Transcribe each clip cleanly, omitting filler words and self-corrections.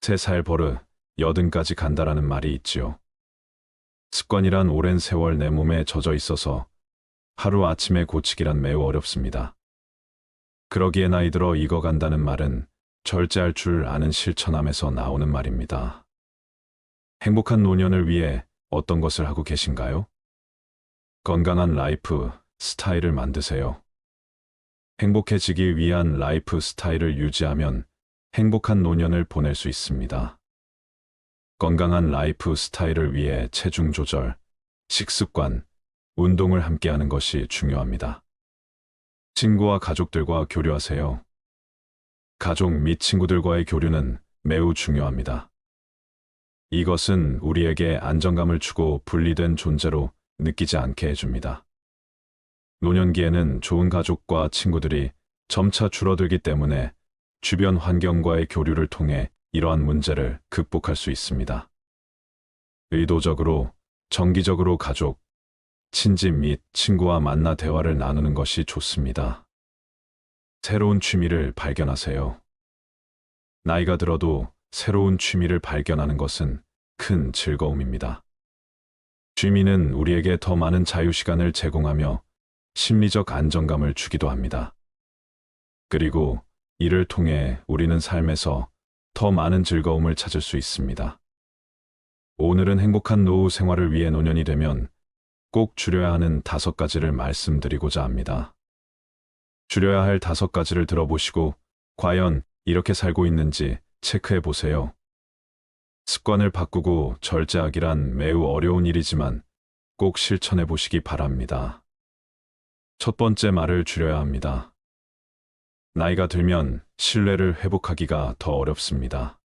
3살 버릇, 80까지 간다라는 말이 있지요. 습관이란 오랜 세월 내 몸에 젖어 있어서 하루아침에 고치기란 매우 어렵습니다. 그러기에 나이 들어 익어간다는 말은 절제할 줄 아는 실천함에서 나오는 말입니다. 행복한 노년을 위해 어떤 것을 하고 계신가요? 건강한 라이프 스타일을 만드세요. 행복해지기 위한 라이프 스타일을 유지하면 행복한 노년을 보낼 수 있습니다. 건강한 라이프 스타일을 위해 체중 조절, 식습관, 운동을 함께하는 것이 중요합니다. 친구와 가족들과 교류하세요. 가족 및 친구들과의 교류는 매우 중요합니다. 이것은 우리에게 안정감을 주고 분리된 존재로 느끼지 않게 해줍니다. 노년기에는 좋은 가족과 친구들이 점차 줄어들기 때문에 주변 환경과의 교류를 통해 이러한 문제를 극복할 수 있습니다. 의도적으로, 정기적으로 가족, 친지 및 친구와 만나 대화를 나누는 것이 좋습니다. 새로운 취미를 발견하세요. 나이가 들어도 새로운 취미를 발견하는 것은 큰 즐거움입니다. 취미는 우리에게 더 많은 자유시간을 제공하며 심리적 안정감을 주기도 합니다. 그리고 이를 통해 우리는 삶에서 더 많은 즐거움을 찾을 수 있습니다. 오늘은 행복한 노후 생활을 위해 노년이 되면 꼭 줄여야 하는 5가지를 말씀드리고자 합니다. 줄여야 할 5가지를 들어보시고 과연 이렇게 살고 있는지 체크해 보세요. 습관을 바꾸고 절제하기란 매우 어려운 일이지만 꼭 실천해 보시기 바랍니다. 첫 번째, 말을 줄여야 합니다. 나이가 들면 신뢰를 회복하기가 더 어렵습니다.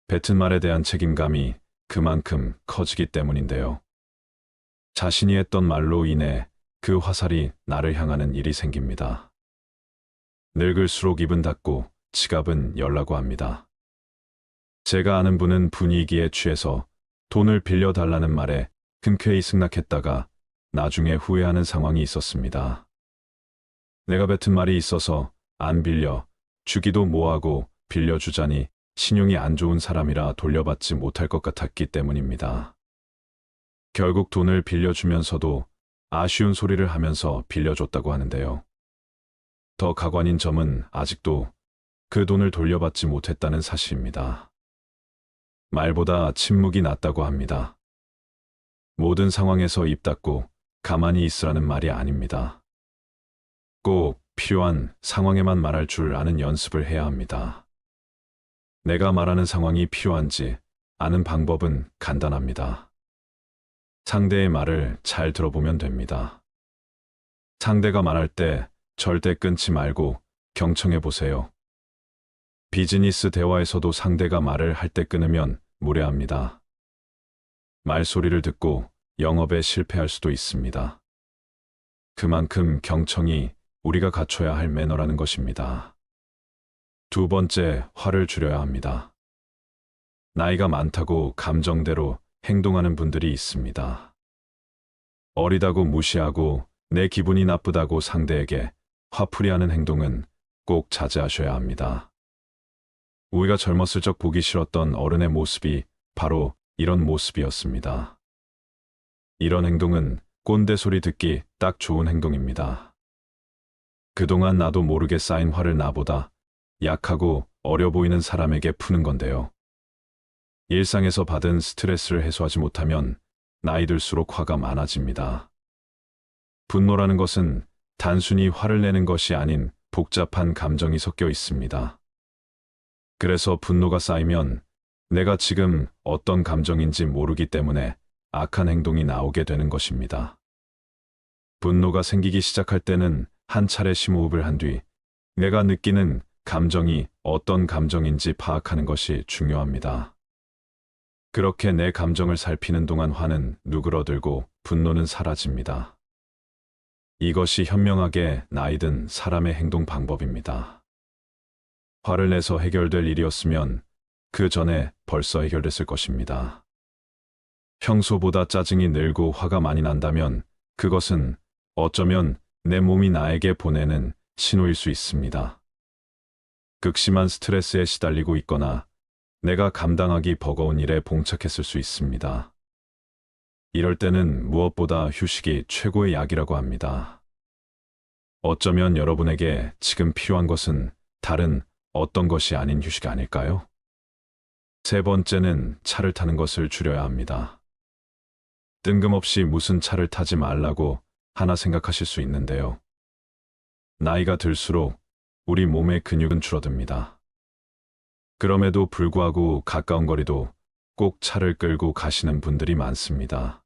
뱉은 말에 대한 책임감이 그만큼 커지기 때문인데요. 자신이 했던 말로 인해 그 화살이 나를 향하는 일이 생깁니다. 늙을수록 입은 닫고 지갑은 열라고 합니다. 제가 아는 분은 분위기에 취해서 돈을 빌려달라는 말에 흔쾌히 승낙했다가 나중에 후회하는 상황이 있었습니다. 내가 뱉은 말이 있어서 안 빌려 주기도 뭐하고 빌려주자니 신용이 안 좋은 사람이라 돌려받지 못할 것 같았기 때문입니다. 결국 돈을 빌려주면서도 아쉬운 소리를 하면서 빌려줬다고 하는데요. 더 가관인 점은 아직도 그 돈을 돌려받지 못했다는 사실입니다. 말보다 침묵이 낫다고 합니다. 모든 상황에서 입 닫고 가만히 있으라는 말이 아닙니다. 꼭 필요한 상황에만 말할 줄 아는 연습을 해야 합니다. 내가 말하는 상황이 필요한지 아는 방법은 간단합니다. 상대의 말을 잘 들어보면 됩니다. 상대가 말할 때 절대 끊지 말고 경청해 보세요. 비즈니스 대화에서도 상대가 말을 할 때 끊으면 무례합니다. 말소리를 듣고 영업에 실패할 수도 있습니다. 그만큼 경청이 우리가 갖춰야 할 매너라는 것입니다. 두 번째, 화를 줄여야 합니다. 나이가 많다고 감정대로 행동하는 분들이 있습니다. 어리다고 무시하고 내 기분이 나쁘다고 상대에게 화풀이하는 행동은 꼭 자제하셔야 합니다. 우리가 젊었을 적 보기 싫었던 어른의 모습이 바로 이런 모습이었습니다. 이런 행동은 꼰대 소리 듣기 딱 좋은 행동입니다. 그동안 나도 모르게 쌓인 화를 나보다 약하고 어려 보이는 사람에게 푸는 건데요. 일상에서 받은 스트레스를 해소하지 못하면 나이 들수록 화가 많아집니다. 분노라는 것은 단순히 화를 내는 것이 아닌 복잡한 감정이 섞여 있습니다. 그래서 분노가 쌓이면 내가 지금 어떤 감정인지 모르기 때문에 악한 행동이 나오게 되는 것입니다. 분노가 생기기 시작할 때는 한 차례 심호흡을 한 뒤 내가 느끼는 감정이 어떤 감정인지 파악하는 것이 중요합니다. 그렇게 내 감정을 살피는 동안 화는 누그러들고 분노는 사라집니다. 이것이 현명하게 나이든 사람의 행동 방법입니다. 화를 내서 해결될 일이었으면 그 전에 벌써 해결됐을 것입니다. 평소보다 짜증이 늘고 화가 많이 난다면 그것은 어쩌면 내 몸이 나에게 보내는 신호일 수 있습니다. 극심한 스트레스에 시달리고 있거나 내가 감당하기 버거운 일에 봉착했을 수 있습니다. 이럴 때는 무엇보다 휴식이 최고의 약이라고 합니다. 어쩌면 여러분에게 지금 필요한 것은 다른 어떤 것이 아닌 휴식 아닐까요? 세 번째는 차를 타는 것을 줄여야 합니다. 뜬금없이 무슨 차를 타지 말라고 하나 생각하실 수 있는데요. 나이가 들수록 우리 몸의 근육은 줄어듭니다. 그럼에도 불구하고 가까운 거리도 꼭 차를 끌고 가시는 분들이 많습니다.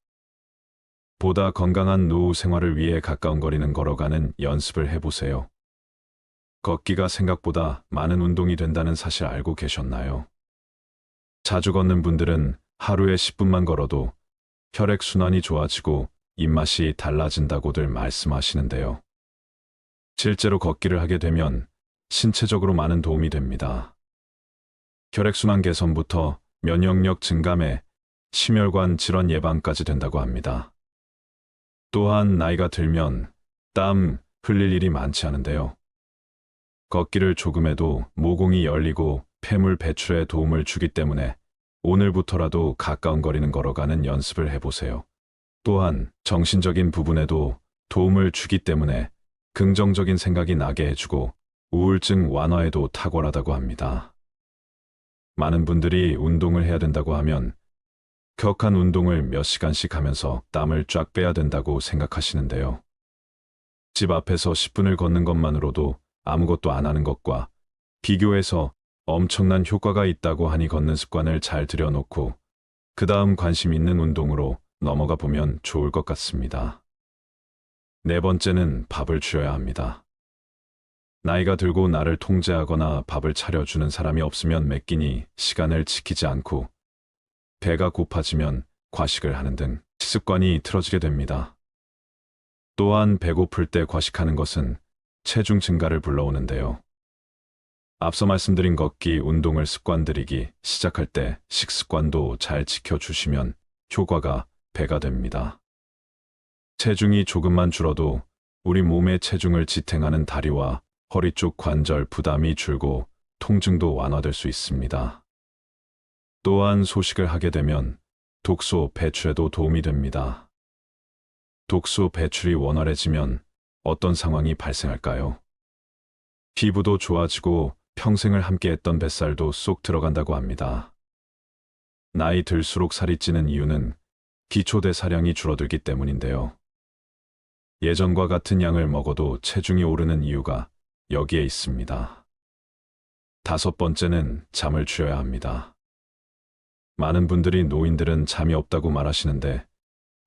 보다 건강한 노후 생활을 위해 가까운 거리는 걸어가는 연습을 해보세요. 걷기가 생각보다 많은 운동이 된다는 사실 알고 계셨나요? 자주 걷는 분들은 하루에 10분만 걸어도 혈액순환이 좋아지고 입맛이 달라진다고들 말씀하시는데요. 실제로 걷기를 하게 되면 신체적으로 많은 도움이 됩니다. 혈액순환 개선부터 면역력 증감에 심혈관 질환 예방까지 된다고 합니다. 또한 나이가 들면 땀 흘릴 일이 많지 않은데요. 걷기를 조금 해도 모공이 열리고 폐물 배출에 도움을 주기 때문에 오늘부터라도 가까운 거리는 걸어가는 연습을 해보세요. 또한 정신적인 부분에도 도움을 주기 때문에 긍정적인 생각이 나게 해주고 우울증 완화에도 탁월하다고 합니다. 많은 분들이 운동을 해야 된다고 하면 격한 운동을 몇 시간씩 하면서 땀을 쫙 빼야 된다고 생각하시는데요. 집 앞에서 10분을 걷는 것만으로도 아무것도 안 하는 것과 비교해서 엄청난 효과가 있다고 하니 걷는 습관을 잘 들여놓고 그 다음 관심 있는 운동으로 넘어가 보면 좋을 것 같습니다. 네 번째는 밥을 줄여야 합니다. 나이가 들고 나를 통제하거나 밥을 차려주는 사람이 없으면 매 끼니 시간을 지키지 않고 배가 고파지면 과식을 하는 등 식습관이 틀어지게 됩니다. 또한 배고플 때 과식하는 것은 체중 증가를 불러오는데요. 앞서 말씀드린 걷기, 운동을 습관들이기 시작할 때 식습관도 잘 지켜주시면 효과가 배가 됩니다. 체중이 조금만 줄어도 우리 몸의 체중을 지탱하는 다리와 허리 쪽 관절 부담이 줄고 통증도 완화될 수 있습니다. 또한 소식을 하게 되면 독소 배출에도 도움이 됩니다. 독소 배출이 원활해지면 어떤 상황이 발생할까요? 피부도 좋아지고 평생을 함께했던 뱃살도 쏙 들어간다고 합니다. 나이 들수록 살이 찌는 이유는 기초대사량이 줄어들기 때문인데요. 예전과 같은 양을 먹어도 체중이 오르는 이유가 여기에 있습니다. 다섯 번째는 잠을 줄여야 합니다. 많은 분들이 노인들은 잠이 없다고 말하시는데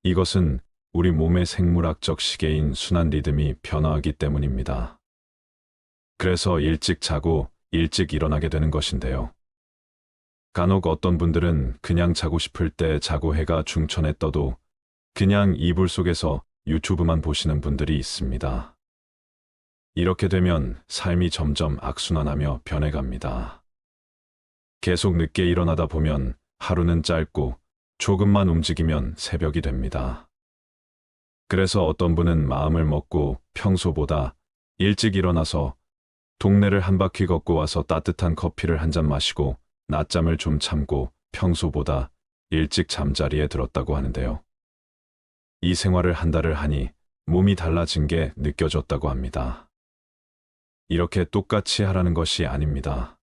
이것은 우리 몸의 생물학적 시계인 순환 리듬이 변화하기 때문입니다. 그래서 일찍 자고 일찍 일어나게 되는 것인데요. 간혹 어떤 분들은 그냥 자고 싶을 때 자고 해가 중천에 떠도 그냥 이불 속에서 유튜브만 보시는 분들이 있습니다. 이렇게 되면 삶이 점점 악순환하며 변해갑니다. 계속 늦게 일어나다 보면 하루는 짧고 조금만 움직이면 새벽이 됩니다. 그래서 어떤 분은 마음을 먹고 평소보다 일찍 일어나서 동네를 한 바퀴 걷고 와서 따뜻한 커피를 한 잔 마시고 낮잠을 좀 참고 평소보다 일찍 잠자리에 들었다고 하는데요. 이 생활을 한 달을 하니 몸이 달라진 게 느껴졌다고 합니다. 이렇게 똑같이 하라는 것이 아닙니다.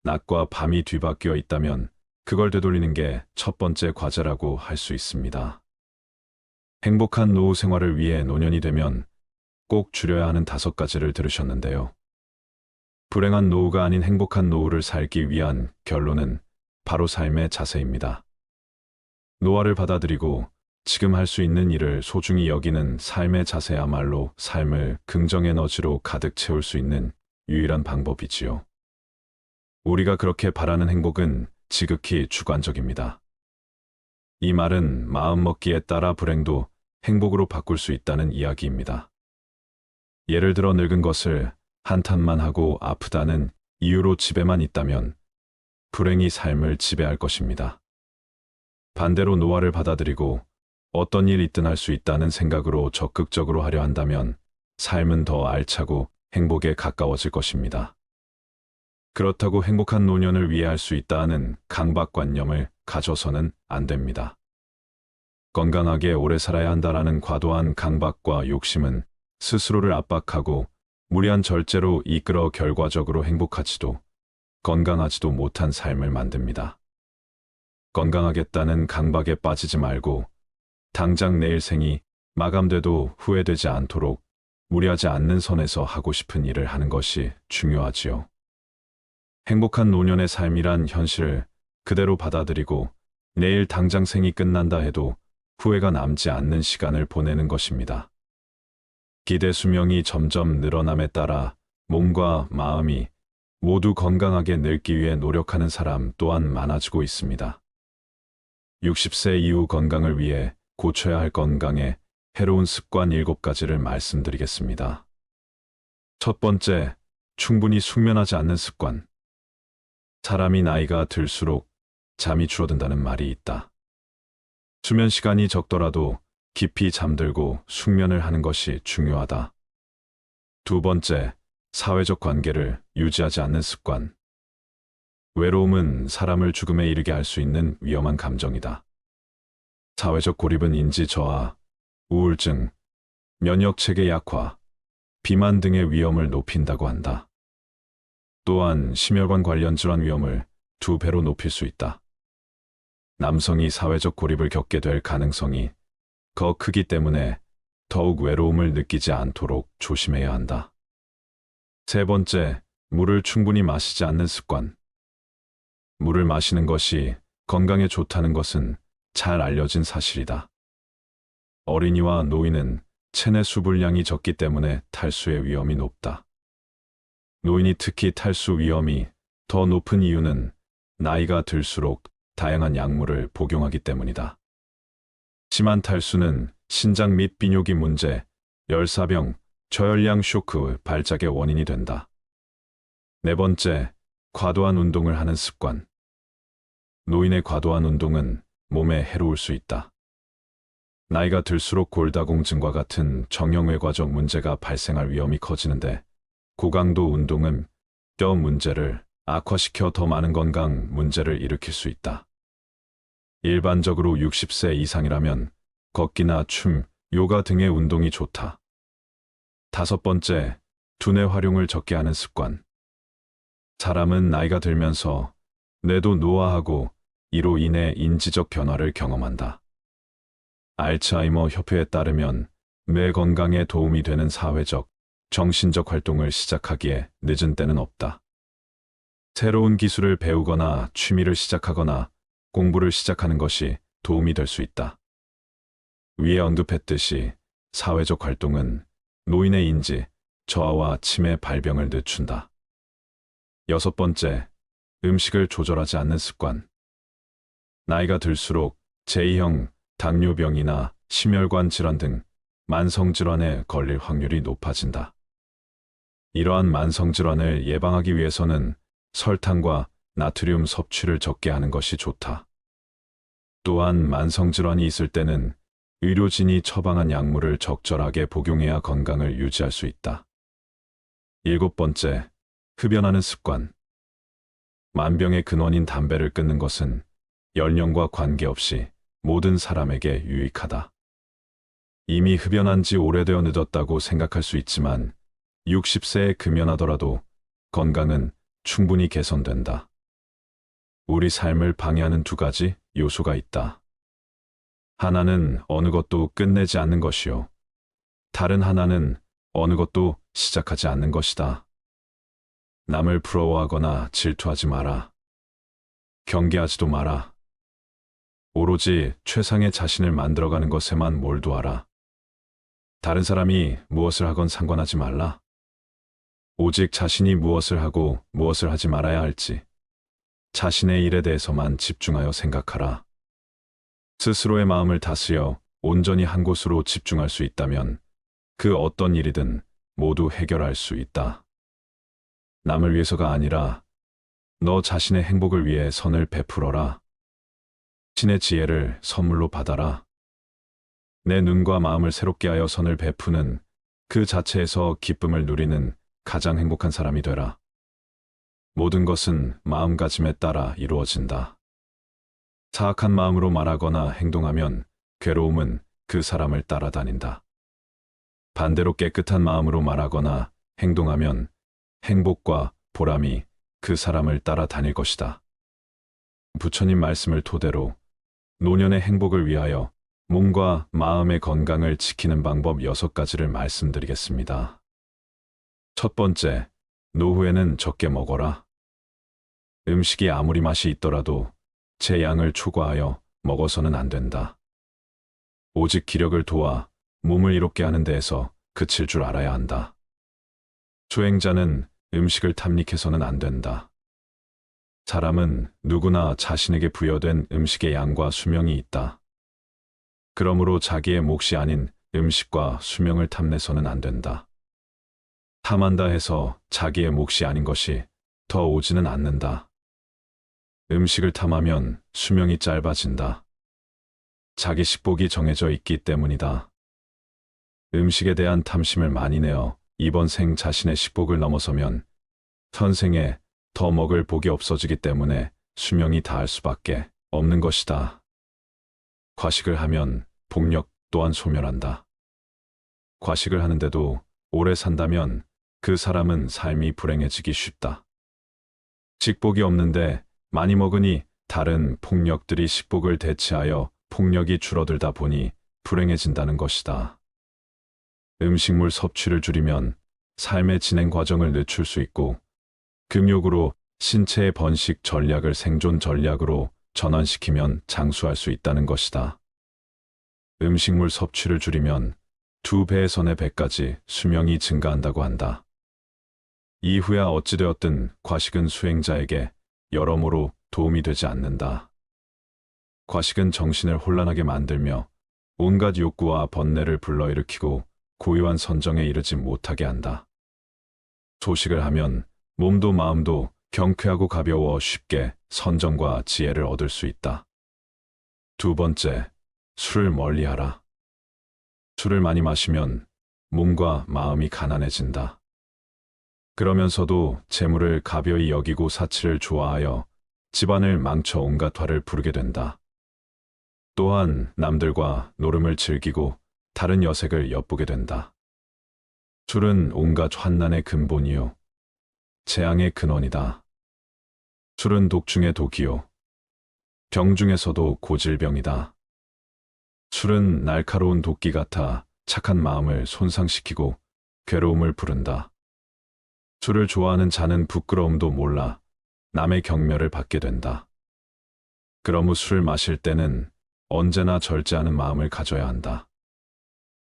낮과 밤이 뒤바뀌어 있다면 그걸 되돌리는 게 첫 번째 과제라고 할 수 있습니다. 행복한 노후 생활을 위해 노년이 되면 꼭 줄여야 하는 5가지를 들으셨는데요. 불행한 노후가 아닌 행복한 노후를 살기 위한 결론은 바로 삶의 자세입니다. 노화를 받아들이고 지금 할 수 있는 일을 소중히 여기는 삶의 자세야말로 삶을 긍정 에너지로 가득 채울 수 있는 유일한 방법이지요. 우리가 그렇게 바라는 행복은 지극히 주관적입니다. 이 말은 마음먹기에 따라 불행도 행복으로 바꿀 수 있다는 이야기입니다. 예를 들어 늙은 것을 한탄만 하고 아프다는 이유로 집에만 있다면 불행이 삶을 지배할 것입니다. 반대로 노화를 받아들이고 어떤 일 있든 할 수 있다는 생각으로 적극적으로 하려 한다면 삶은 더 알차고 행복에 가까워질 것입니다. 그렇다고 행복한 노년을 위해 할 수 있다 하는 강박관념을 가져서는 안 됩니다. 건강하게 오래 살아야 한다라는 과도한 강박과 욕심은 스스로를 압박하고 무리한 절제로 이끌어 결과적으로 행복하지도 건강하지도 못한 삶을 만듭니다. 건강하겠다는 강박에 빠지지 말고 당장 내일 생이 마감돼도 후회되지 않도록 무리하지 않는 선에서 하고 싶은 일을 하는 것이 중요하지요. 행복한 노년의 삶이란 현실을 그대로 받아들이고 내일 당장 생이 끝난다 해도 후회가 남지 않는 시간을 보내는 것입니다. 기대 수명이 점점 늘어남에 따라 몸과 마음이 모두 건강하게 늙기 위해 노력하는 사람 또한 많아지고 있습니다. 60세 이후 건강을 위해 고쳐야 할 건강에 해로운 습관 7가지를 말씀드리겠습니다. 첫 번째, 충분히 숙면하지 않는 습관. 사람이 나이가 들수록 잠이 줄어든다는 말이 있다. 수면 시간이 적더라도 깊이 잠들고 숙면을 하는 것이 중요하다. 두 번째, 사회적 관계를 유지하지 않는 습관. 외로움은 사람을 죽음에 이르게 할 수 있는 위험한 감정이다. 사회적 고립은 인지 저하, 우울증, 면역체계 약화, 비만 등의 위험을 높인다고 한다. 또한 심혈관 관련 질환 위험을 2배로 높일 수 있다. 남성이 사회적 고립을 겪게 될 가능성이 더 크기 때문에 더욱 외로움을 느끼지 않도록 조심해야 한다. 세 번째, 물을 충분히 마시지 않는 습관. 물을 마시는 것이 건강에 좋다는 것은 잘 알려진 사실이다. 어린이와 노인은 체내 수분량이 적기 때문에 탈수의 위험이 높다. 노인이 특히 탈수 위험이 더 높은 이유는 나이가 들수록 다양한 약물을 복용하기 때문이다. 심한 탈수는 신장 및 비뇨기 문제, 열사병, 저혈량 쇼크 발작의 원인이 된다. 네 번째, 과도한 운동을 하는 습관. 노인의 과도한 운동은 몸에 해로울 수 있다. 나이가 들수록 골다공증과 같은 정형외과적 문제가 발생할 위험이 커지는데 고강도 운동은 뼈 문제를 악화시켜 더 많은 건강 문제를 일으킬 수 있다. 일반적으로 60세 이상이라면 걷기나 춤, 요가 등의 운동이 좋다. 다섯 번째, 두뇌 활용을 적게 하는 습관. 사람은 나이가 들면서 뇌도 노화하고 이로 인해 인지적 변화를 경험한다. 알츠하이머 협회에 따르면 뇌 건강에 도움이 되는 사회적, 정신적 활동을 시작하기에 늦은 때는 없다. 새로운 기술을 배우거나 취미를 시작하거나 공부를 시작하는 것이 도움이 될 수 있다. 위에 언급했듯이 사회적 활동은 노인의 인지, 저하와 치매 발병을 늦춘다. 여섯 번째, 음식을 조절하지 않는 습관. 나이가 들수록 제2형 당뇨병이나 심혈관 질환 등 만성질환에 걸릴 확률이 높아진다. 이러한 만성질환을 예방하기 위해서는 설탕과 나트륨 섭취를 적게 하는 것이 좋다. 또한 만성질환이 있을 때는 의료진이 처방한 약물을 적절하게 복용해야 건강을 유지할 수 있다. 일곱 번째, 흡연하는 습관. 만병의 근원인 담배를 끊는 것은 연령과 관계없이 모든 사람에게 유익하다. 이미 흡연한 지 오래되어 늦었다고 생각할 수 있지만 60세에 금연하더라도 건강은 충분히 개선된다. 우리 삶을 방해하는 2가지 요소가 있다. 하나는 어느 것도 끝내지 않는 것이요. 다른 하나는 어느 것도 시작하지 않는 것이다. 남을 부러워하거나 질투하지 마라. 경계하지도 마라. 오로지 최상의 자신을 만들어가는 것에만 몰두하라. 다른 사람이 무엇을 하건 상관하지 말라. 오직 자신이 무엇을 하고 무엇을 하지 말아야 할지 자신의 일에 대해서만 집중하여 생각하라. 스스로의 마음을 다스려 온전히 한 곳으로 집중할 수 있다면 그 어떤 일이든 모두 해결할 수 있다. 남을 위해서가 아니라 너 자신의 행복을 위해 선을 베풀어라. 신의 지혜를 선물로 받아라. 내 눈과 마음을 새롭게 하여 선을 베푸는 그 자체에서 기쁨을 누리는 가장 행복한 사람이 되라. 모든 것은 마음가짐에 따라 이루어진다. 사악한 마음으로 말하거나 행동하면 괴로움은 그 사람을 따라다닌다. 반대로 깨끗한 마음으로 말하거나 행동하면 행복과 보람이 그 사람을 따라다닐 것이다. 부처님 말씀을 토대로 노년의 행복을 위하여 몸과 마음의 건강을 지키는 방법 6가지를 말씀드리겠습니다. 첫 번째, 노후에는 적게 먹어라. 음식이 아무리 맛이 있더라도 제 양을 초과하여 먹어서는 안 된다. 오직 기력을 도와 몸을 이롭게 하는 데에서 그칠 줄 알아야 한다. 수행자는 음식을 탐닉해서는 안 된다. 사람은 누구나 자신에게 부여된 음식의 양과 수명이 있다. 그러므로 자기의 몫이 아닌 음식과 수명을 탐내서는 안 된다. 탐한다 해서 자기의 몫이 아닌 것이 더 오지는 않는다. 음식을 탐하면 수명이 짧아진다. 자기 식복이 정해져 있기 때문이다. 음식에 대한 탐심을 많이 내어 이번 생 자신의 식복을 넘어서면 현생에 더 먹을 복이 없어지기 때문에 수명이 다할 수밖에 없는 것이다. 과식을 하면 복력 또한 소멸한다. 과식을 하는데도 오래 산다면 그 사람은 삶이 불행해지기 쉽다. 식복이 없는데 많이 먹으니 다른 폭력들이 식복을 대체하여 폭력이 줄어들다 보니 불행해진다는 것이다. 음식물 섭취를 줄이면 삶의 진행 과정을 늦출 수 있고 금욕으로 신체의 번식 전략을 생존 전략으로 전환시키면 장수할 수 있다는 것이다. 음식물 섭취를 줄이면 2배에서 4배까지 수명이 증가한다고 한다. 이후야 어찌되었든 과식은 수행자에게 여러모로 도움이 되지 않는다. 과식은 정신을 혼란하게 만들며 온갖 욕구와 번뇌를 불러일으키고 고요한 선정에 이르지 못하게 한다. 소식을 하면 몸도 마음도 경쾌하고 가벼워 쉽게 선정과 지혜를 얻을 수 있다. 두 번째, 술을 멀리하라. 술을 많이 마시면 몸과 마음이 가난해진다. 그러면서도 재물을 가벼이 여기고 사치를 좋아하여 집안을 망쳐 온갖 화를 부르게 된다. 또한 남들과 노름을 즐기고 다른 여색을 엿보게 된다. 술은 온갖 환난의 근본이요 재앙의 근원이다. 술은 독 중의 독이요 병 중에서도 고질병이다. 술은 날카로운 도끼 같아 착한 마음을 손상시키고 괴로움을 부른다. 술을 좋아하는 자는 부끄러움도 몰라 남의 경멸을 받게 된다. 그러므 술을 마실 때는 언제나 절제하는 마음을 가져야 한다.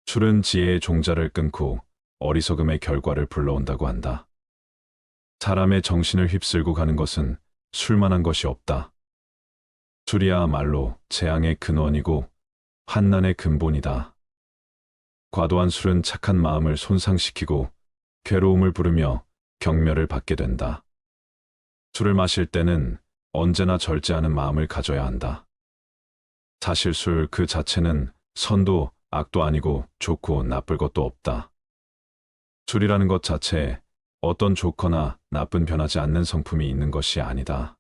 술은 지혜의 종자를 끊고 어리석음의 결과를 불러온다고 한다. 사람의 정신을 휩쓸고 가는 것은 술만한 것이 없다. 술이야말로 재앙의 근원이고 환난의 근본이다. 과도한 술은 착한 마음을 손상시키고 괴로움을 부르며 경멸을 받게 된다. 술을 마실 때는 언제나 절제하는 마음을 가져야 한다. 사실 술 그 자체는 선도 악도 아니고 좋고 나쁠 것도 없다. 술이라는 것 자체에 어떤 좋거나 나쁜 변하지 않는 성품이 있는 것이 아니다.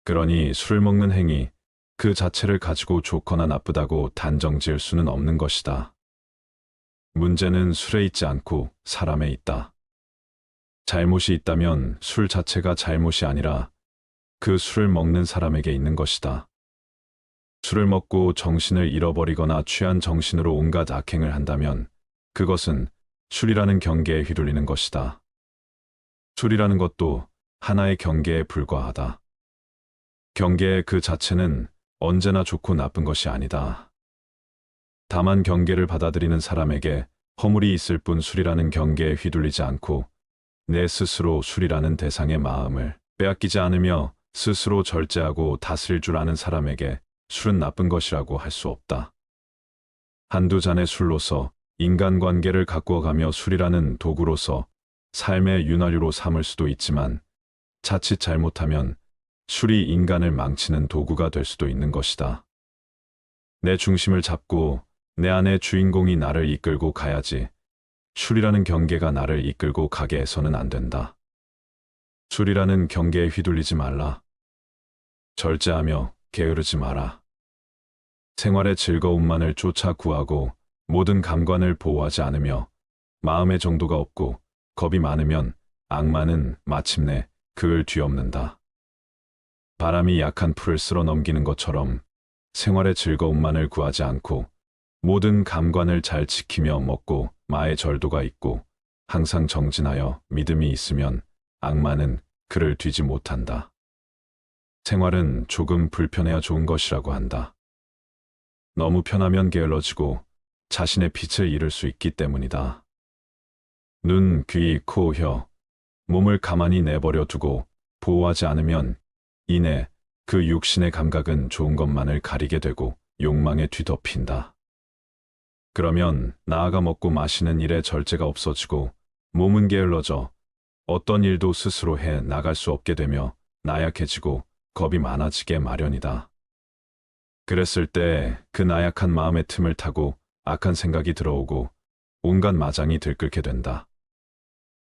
그러니 술을 먹는 행위 그 자체를 가지고 좋거나 나쁘다고 단정 지을 수는 없는 것이다. 문제는 술에 있지 않고 사람에 있다. 잘못이 있다면 술 자체가 잘못이 아니라 그 술을 먹는 사람에게 있는 것이다. 술을 먹고 정신을 잃어버리거나 취한 정신으로 온갖 악행을 한다면 그것은 술이라는 경계에 휘둘리는 것이다. 술이라는 것도 하나의 경계에 불과하다. 경계의 그 자체는 언제나 좋고 나쁜 것이 아니다. 다만 경계를 받아들이는 사람에게 허물이 있을 뿐 술이라는 경계에 휘둘리지 않고 내 스스로 술이라는 대상의 마음을 빼앗기지 않으며 스스로 절제하고 다스릴 줄 아는 사람에게 술은 나쁜 것이라고 할 수 없다. 한두 잔의 술로서 인간관계를 가꾸어가며 술이라는 도구로서 삶의 윤활유로 삼을 수도 있지만 자칫 잘못하면 술이 인간을 망치는 도구가 될 수도 있는 것이다. 내 중심을 잡고 내 안의 주인공이 나를 이끌고 가야지 술이라는 경계가 나를 이끌고 가게 해서는 안 된다. 술이라는 경계에 휘둘리지 말라. 절제하며 게으르지 마라. 생활의 즐거움만을 쫓아 구하고 모든 감관을 보호하지 않으며 마음의 정도가 없고 겁이 많으면 악마는 마침내 그를 뒤엎는다. 바람이 약한 풀을 쓸어 넘기는 것처럼 생활의 즐거움만을 구하지 않고 모든 감관을 잘 지키며 먹고 마의 절도가 있고 항상 정진하여 믿음이 있으면 악마는 그를 뒤지 못한다. 생활은 조금 불편해야 좋은 것이라고 한다. 너무 편하면 게을러지고 자신의 빛을 잃을 수 있기 때문이다. 눈, 귀, 코, 혀, 몸을 가만히 내버려 두고 보호하지 않으면 이내 그 육신의 감각은 좋은 것만을 가리게 되고 욕망에 뒤덮인다. 그러면 나아가 먹고 마시는 일에 절제가 없어지고 몸은 게을러져 어떤 일도 스스로 해 나갈 수 없게 되며 나약해지고 겁이 많아지게 마련이다. 그랬을 때 그 나약한 마음의 틈을 타고 악한 생각이 들어오고 온갖 마장이 들끓게 된다.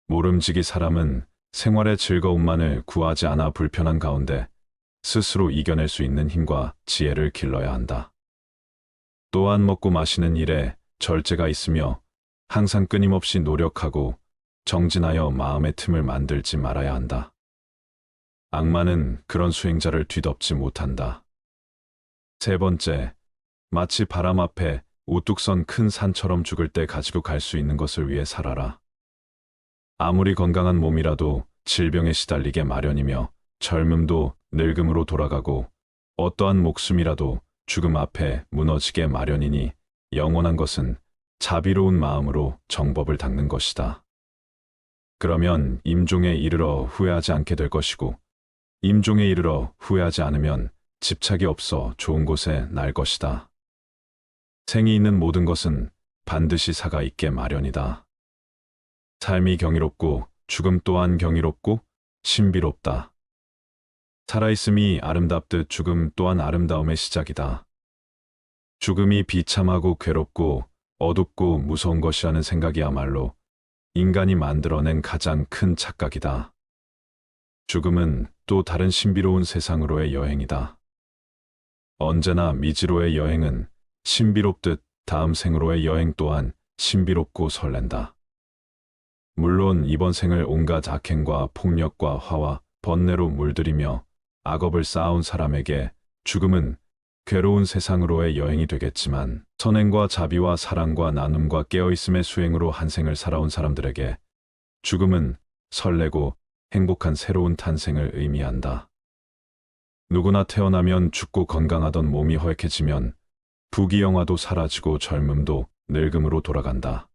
모름지기 사람은 생활의 즐거움만을 구하지 않아 불편한 가운데 스스로 이겨낼 수 있는 힘과 지혜를 길러야 한다. 또한 먹고 마시는 일에 절제가 있으며 항상 끊임없이 노력하고 정진하여 마음의 틈을 만들지 말아야 한다. 악마는 그런 수행자를 뒤덮지 못한다. 세 번째, 마치 바람 앞에 우뚝 선 큰 산처럼 죽을 때 가지고 갈 수 있는 것을 위해 살아라. 아무리 건강한 몸이라도 질병에 시달리게 마련이며 젊음도 늙음으로 돌아가고 어떠한 목숨이라도 죽음 앞에 무너지게 마련이니 영원한 것은 자비로운 마음으로 정법을 닦는 것이다. 그러면 임종에 이르러 후회하지 않게 될 것이고 임종에 이르러 후회하지 않으면 집착이 없어 좋은 곳에 날 것이다. 생이 있는 모든 것은 반드시 사가 있게 마련이다. 삶이 경이롭고 죽음 또한 경이롭고 신비롭다. 살아있음이 아름답듯 죽음 또한 아름다움의 시작이다. 죽음이 비참하고 괴롭고 어둡고 무서운 것이라는 생각이야말로 인간이 만들어낸 가장 큰 착각이다. 죽음은 또 다른 신비로운 세상으로의 여행이다. 언제나 미지로의 여행은 신비롭듯 다음 생으로의 여행 또한 신비롭고 설렌다. 물론 이번 생을 온갖 악행과 폭력과 화와 번뇌로 물들이며 악업을 쌓아온 사람에게 죽음은 괴로운 세상으로의 여행이 되겠지만 선행과 자비와 사랑과 나눔과 깨어있음의 수행으로 한 생을 살아온 사람들에게 죽음은 설레고 행복한 새로운 탄생을 의미한다. 누구나 태어나면 죽고 건강하던 몸이 허약해지면 부귀영화도 사라지고 젊음도 늙음으로 돌아간다.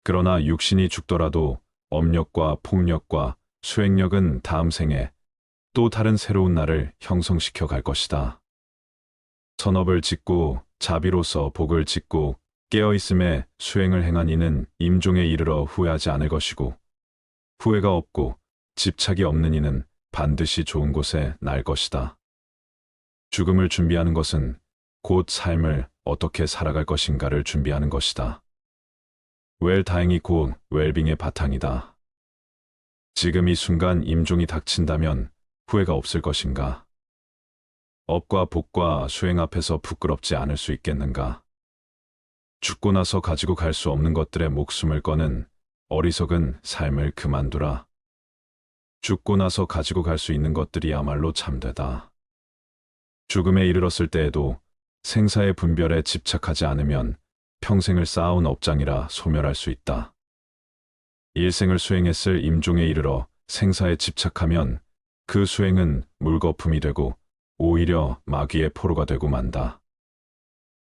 그러나 육신이 죽더라도 업력과 폭력과 수행력은 다음 생에 또 다른 새로운 나를 형성시켜 갈 것이다. 선업을 짓고 자비로서 복을 짓고 깨어있음에 수행을 행한 이는 임종에 이르러 후회하지 않을 것이고 후회가 없고 집착이 없는 이는 반드시 좋은 곳에 날 것이다. 죽음을 준비하는 것은 곧 삶을 어떻게 살아갈 것인가를 준비하는 것이다. 웰다행이 곧 웰빙의 바탕이다. 지금 이 순간 임종이 닥친다면 후회가 없을 것인가? 업과 복과 수행 앞에서 부끄럽지 않을 수 있겠는가? 죽고 나서 가지고 갈 수 없는 것들에 목숨을 거는 어리석은 삶을 그만두라. 죽고 나서 가지고 갈 수 있는 것들이야말로 참되다. 죽음에 이르렀을 때에도 생사의 분별에 집착하지 않으면 평생을 쌓아온 업장이라 소멸할 수 있다. 일생을 수행했을 임종에 이르러 생사에 집착하면 그 수행은 물거품이 되고 오히려 마귀의 포로가 되고 만다.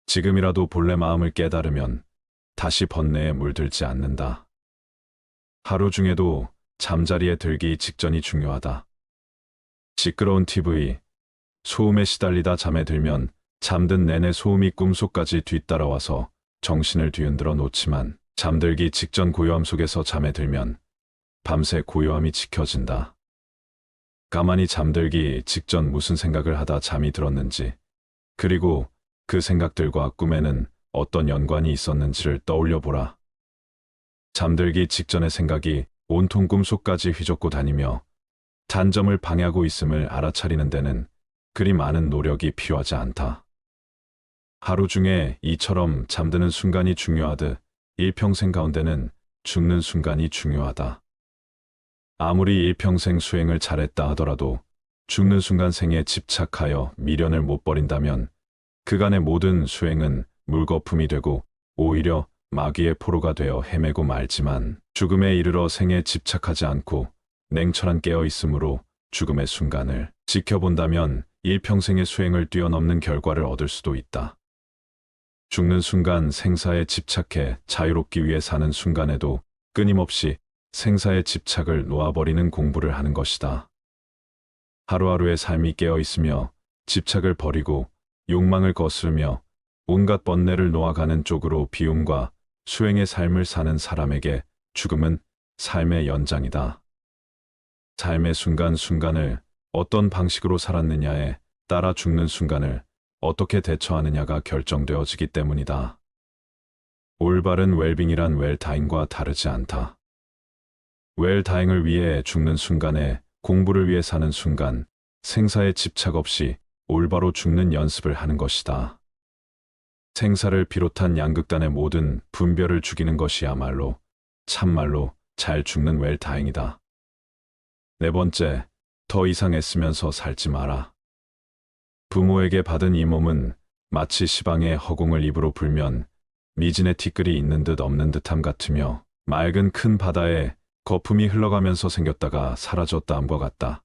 지금이라도 본래 마음을 깨달으면 다시 번뇌에 물들지 않는다. 하루 중에도 잠자리에 들기 직전이 중요하다. 시끄러운 TV, 소음에 시달리다 잠에 들면 잠든 내내 소음이 꿈속까지 뒤따라와서 정신을 뒤흔들어 놓지만 잠들기 직전 고요함 속에서 잠에 들면 밤새 고요함이 지켜진다. 가만히 잠들기 직전 무슨 생각을 하다 잠이 들었는지, 그리고 그 생각들과 꿈에는 어떤 연관이 있었는지를 떠올려 보라. 잠들기 직전의 생각이 온통 꿈속까지 휘젓고 다니며 단점을 방해하고 있음을 알아차리는 데는 그리 많은 노력이 필요하지 않다. 하루 중에 이처럼 잠드는 순간이 중요하듯 일평생 가운데는 죽는 순간이 중요하다. 아무리 일평생 수행을 잘했다 하더라도 죽는 순간 생에 집착하여 미련을 못 버린다면 그간의 모든 수행은 물거품이 되고 오히려 마귀의 포로가 되어 헤매고 말지만, 죽음에 이르러 생에 집착하지 않고 냉철한 깨어있음으로 죽음의 순간을 지켜본다면 일평생의 수행을 뛰어넘는 결과를 얻을 수도 있다. 죽는 순간 생사에 집착해 자유롭기 위해 사는 순간에도 끊임없이 생사의 집착을 놓아버리는 공부를 하는 것이다. 하루하루의 삶이 깨어있으며 집착을 버리고 욕망을 거스르며 온갖 번뇌를 놓아가는 쪽으로 비움과 수행의 삶을 사는 사람에게 죽음은 삶의 연장이다. 삶의 순간순간을 어떤 방식으로 살았느냐에 따라 죽는 순간을 어떻게 대처하느냐가 결정되어지기 때문이다. 올바른 웰빙이란 웰다잉과 다르지 않다. 웰다잉을 위해 죽는 순간에 공부를 위해 사는 순간, 생사에 집착 없이 올바로 죽는 연습을 하는 것이다. 생사를 비롯한 양극단의 모든 분별을 죽이는 것이야말로 참말로 잘 죽는 웰다잉이다. 네 번째, 더 이상 애쓰면서 살지 마라. 부모에게 받은 이 몸은 마치 시방의 허공을 입으로 불면 미진의 티끌이 있는 듯 없는 듯함 같으며 맑은 큰 바다에 거품이 흘러가면서 생겼다가 사라졌다함과 같다.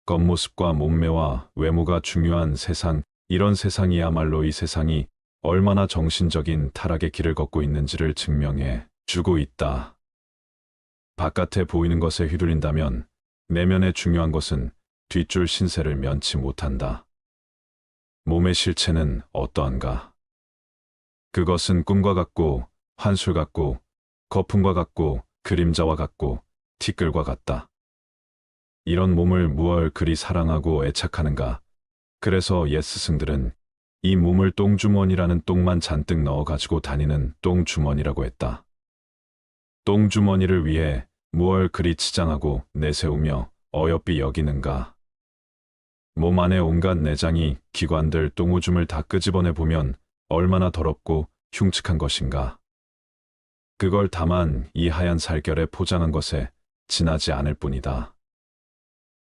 겉모습과 몸매와 외모가 중요한 세상, 이런 세상이야말로 이 세상이 얼마나 정신적인 타락의 길을 걷고 있는지를 증명해 주고 있다. 바깥에 보이는 것에 휘둘린다면 내면에 중요한 것은 뒷줄 신세를 면치 못한다. 몸의 실체는 어떠한가? 그것은 꿈과 같고 환술 같고 거품과 같고 그림자와 같고 티끌과 같다. 이런 몸을 무얼 그리 사랑하고 애착하는가? 그래서 옛 스승들은 이 몸을 똥주머니라는 똥만 잔뜩 넣어가지고 다니는 똥주머니라고 했다. 똥주머니를 위해 무얼 그리 치장하고 내세우며 어여삐 여기는가? 몸 안에 온갖 내장이 기관들 똥오줌을 다 끄집어내 보면 얼마나 더럽고 흉측한 것인가? 그걸 다만 이 하얀 살결에 포장한 것에 지나지 않을 뿐이다.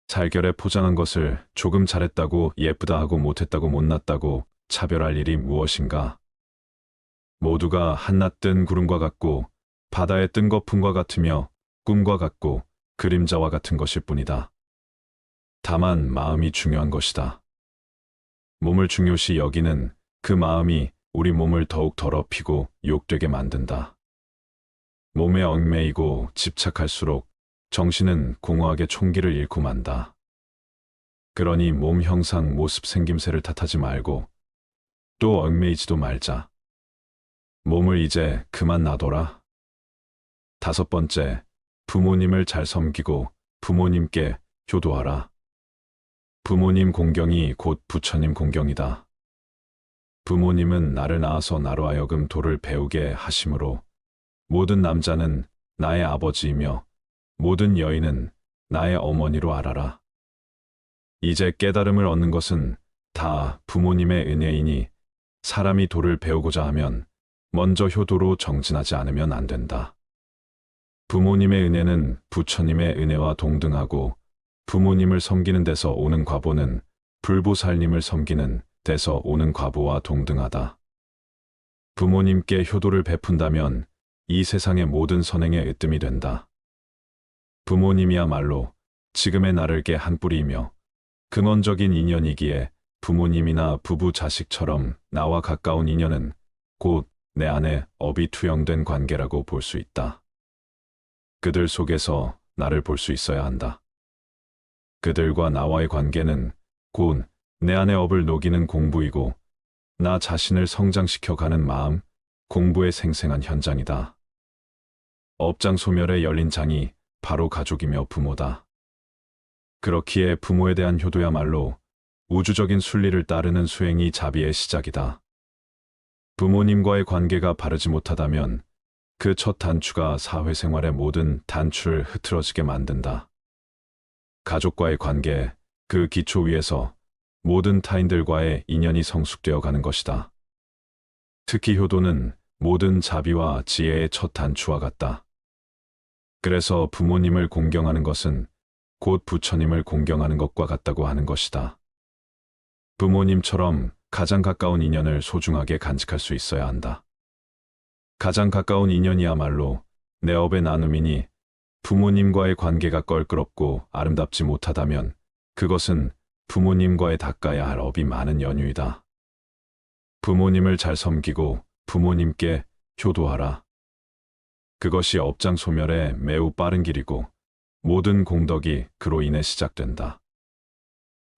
살결에 포장한 것을 조금 잘했다고 예쁘다 하고 못했다고 못났다고 차별할 일이 무엇인가? 모두가 한낮 뜬 구름과 같고 바다에 뜬 거품과 같으며 꿈과 같고 그림자와 같은 것일 뿐이다. 다만 마음이 중요한 것이다. 몸을 중요시 여기는 그 마음이 우리 몸을 더욱 더럽히고 욕되게 만든다. 몸에 얽매이고 집착할수록 정신은 공허하게 총기를 잃고 만다. 그러니 몸 형상 모습 생김새를 탓하지 말고 또 얽매이지도 말자. 몸을 이제 그만 놔둬라. 다섯 번째, 부모님을 잘 섬기고 부모님께 효도하라. 부모님 공경이 곧 부처님 공경이다. 부모님은 나를 낳아서 나로 하여금 도를 배우게 하심으로 모든 남자는 나의 아버지이며 모든 여인은 나의 어머니로 알아라. 이제 깨달음을 얻는 것은 다 부모님의 은혜이니 사람이 도를 배우고자 하면 먼저 효도로 정진하지 않으면 안 된다. 부모님의 은혜는 부처님의 은혜와 동등하고 부모님을 섬기는 데서 오는 과보는 불보살님을 섬기는 데서 오는 과보와 동등하다. 부모님께 효도를 베푼다면 이 세상의 모든 선행에 으뜸이 된다. 부모님이야말로 지금의 나를 개 한 뿌리이며 근원적인 인연이기에 부모님이나 부부 자식처럼 나와 가까운 인연은 곧 내 안에 업이 투영된 관계라고 볼 수 있다. 그들 속에서 나를 볼 수 있어야 한다. 그들과 나와의 관계는 곧 내 안의 업을 녹이는 공부이고 나 자신을 성장시켜가는 마음, 공부의 생생한 현장이다. 업장 소멸에 열린 장이 바로 가족이며 부모다. 그렇기에 부모에 대한 효도야말로 우주적인 순리를 따르는 수행이 자비의 시작이다. 부모님과의 관계가 바르지 못하다면 그 첫 단추가 사회생활의 모든 단추를 흐트러지게 만든다. 가족과의 관계, 그 기초 위에서 모든 타인들과의 인연이 성숙되어 가는 것이다. 특히 효도는 모든 자비와 지혜의 첫 단추와 같다. 그래서 부모님을 공경하는 것은 곧 부처님을 공경하는 것과 같다고 하는 것이다. 부모님처럼 가장 가까운 인연을 소중하게 간직할 수 있어야 한다. 가장 가까운 인연이야말로 내 업의 나눔이니 부모님과의 관계가 껄끄럽고 아름답지 못하다면 그것은 부모님과의 닦아야 할 업이 많은 연유이다. 부모님을 잘 섬기고 부모님께 효도하라. 그것이 업장 소멸에 매우 빠른 길이고 모든 공덕이 그로 인해 시작된다.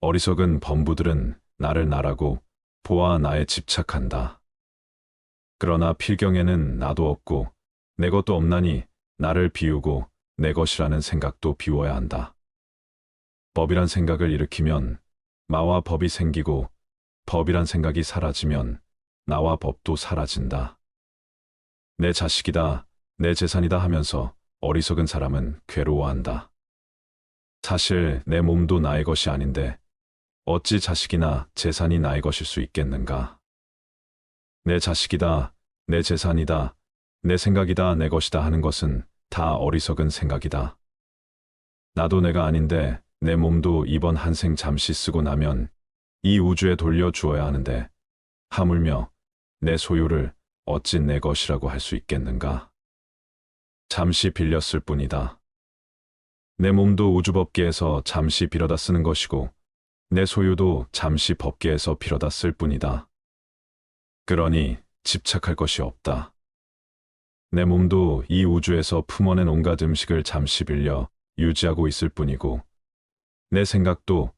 어리석은 범부들은 나를 나라고 보아 나에 집착한다. 그러나 필경에는 나도 없고 내 것도 없나니 나를 비우고 내 것이라는 생각도 비워야 한다. 법이란 생각을 일으키면 마와 법이 생기고 법이란 생각이 사라지면 나와 법도 사라진다. 내 자식이다, 내 재산이다 하면서 어리석은 사람은 괴로워한다. 사실 내 몸도 나의 것이 아닌데 어찌 자식이나 재산이 나의 것일 수 있겠는가? 내 자식이다, 내 재산이다, 내 생각이다, 내 것이다 하는 것은 다 어리석은 생각이다. 나도 내가 아닌데 내 몸도 이번 한 생 잠시 쓰고 나면 이 우주에 돌려주어야 하는데 하물며 내 소유를 어찌 내 것이라고 할 수 있겠는가? 잠시 빌렸을 뿐이다. 내 몸도 우주법계에서 잠시 빌어다 쓰는 것이고 내 소유도 잠시 법계에서 빌어다 쓸 뿐이다. 그러니 집착할 것이 없다. 내 몸도 이 우주에서 품어낸 온갖 음식을 잠시 빌려 유지하고 있을 뿐이고 내 생각도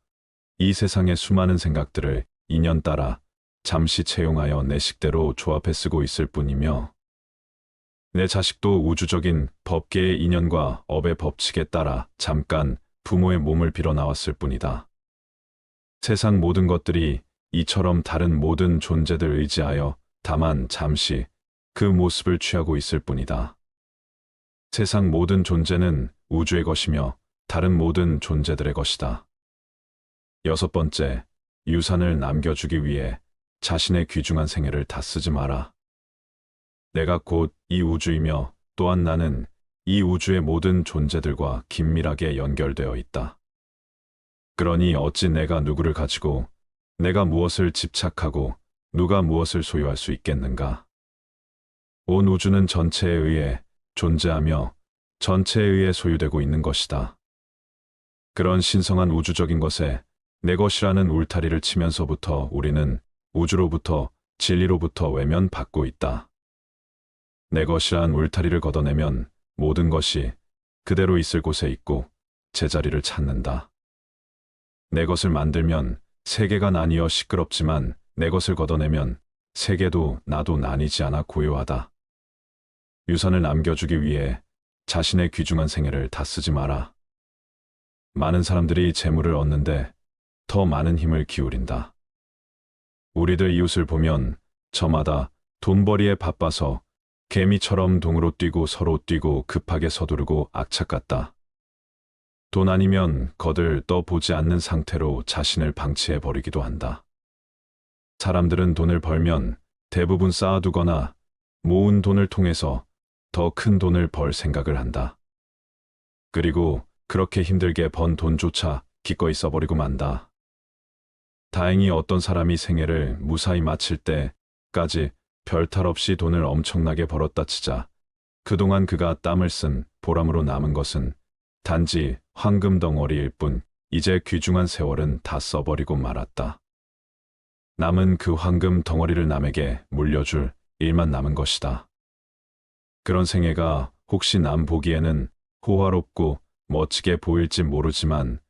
이 세상의 수많은 생각들을 인연 따라 잠시 채용하여 내 식대로 조합해 쓰고 있을 뿐이며 내 자식도 우주적인 법계의 인연과 업의 법칙에 따라 잠깐 부모의 몸을 빌어 나왔을 뿐이다. 세상 모든 것들이 이처럼 다른 모든 존재들 의지하여 다만 잠시 그 모습을 취하고 있을 뿐이다. 세상 모든 존재는 우주의 것이며 다른 모든 존재들의 것이다. 여섯 번째, 유산을 남겨주기 위해 자신의 귀중한 생애를 다 쓰지 마라. 내가 곧 이 우주이며 또한 나는 이 우주의 모든 존재들과 긴밀하게 연결되어 있다. 그러니 어찌 내가 누구를 가지고 내가 무엇을 집착하고 누가 무엇을 소유할 수 있겠는가? 온 우주는 전체에 의해 존재하며 전체에 의해 소유되고 있는 것이다. 그런 신성한 우주적인 것에 내 것이라는 울타리를 치면서부터 우리는 우주로부터 진리로부터 외면받고 있다. 내 것이란 울타리를 걷어내면 모든 것이 그대로 있을 곳에 있고 제자리를 찾는다. 내 것을 만들면 세계가 나뉘어 시끄럽지만 내 것을 걷어내면 세계도 나도 나뉘지 않아 고요하다. 유산을 남겨주기 위해 자신의 귀중한 생애를 다 쓰지 마라. 많은 사람들이 재물을 얻는데 더 많은 힘을 기울인다. 우리들 이웃을 보면 저마다 돈벌이에 바빠서 개미처럼 동으로 뛰고 서로 뛰고 급하게 서두르고 악착 같다. 돈 아니면 거들 떠보지 않는 상태로 자신을 방치해 버리기도 한다. 사람들은 돈을 벌면 대부분 쌓아두거나 모은 돈을 통해서 더 큰 돈을 벌 생각을 한다. 그리고 그렇게 힘들게 번 돈조차 기꺼이 써버리고 만다. 다행히 어떤 사람이 생애를 무사히 마칠 때까지 별탈 없이 돈을 엄청나게 벌었다 치자 그동안 그가 땀을 쓴 보람으로 남은 것은 단지 황금 덩어리일 뿐 이제 귀중한 세월은 다 써버리고 말았다. 남은 그 황금 덩어리를 남에게 물려줄 일만 남은 것이다. 그런 생애가 혹시 남 보기에는 호화롭고 멋지게 보일지 모르지만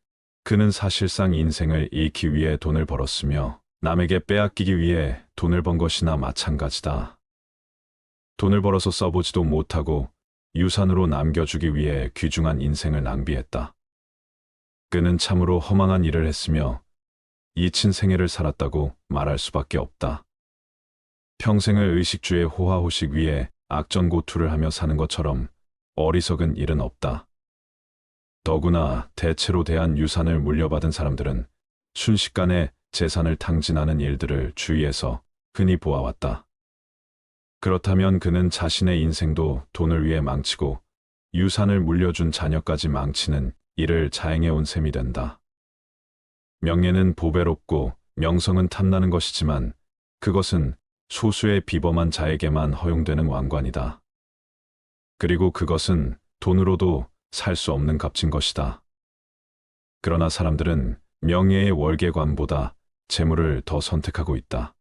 그는 사실상 인생을 잃기 위해 돈을 벌었으며 남에게 빼앗기기 위해 돈을 번 것이나 마찬가지다. 돈을 벌어서 써보지도 못하고 유산으로 남겨주기 위해 귀중한 인생을 낭비했다. 그는 참으로 허망한 일을 했으며 잊힌 생애를 살았다고 말할 수밖에 없다. 평생을 의식주의 호화호식 위에 악전고투를 하며 사는 것처럼 어리석은 일은 없다. 더구나 대체로 대한 유산을 물려받은 사람들은 순식간에 재산을 탕진하는 일들을 주위에서 흔히 보아왔다. 그렇다면 그는 자신의 인생도 돈을 위해 망치고 유산을 물려준 자녀까지 망치는 일을 자행해온 셈이 된다. 명예는 보배롭고 명성은 탐나는 것이지만 그것은 소수의 비범한 자에게만 허용되는 왕관이다. 그리고 그것은 돈으로도 살 수 없는 값진 것이다. 그러나 사람들은 명예의 월계관보다 재물을 더 선택하고 있다.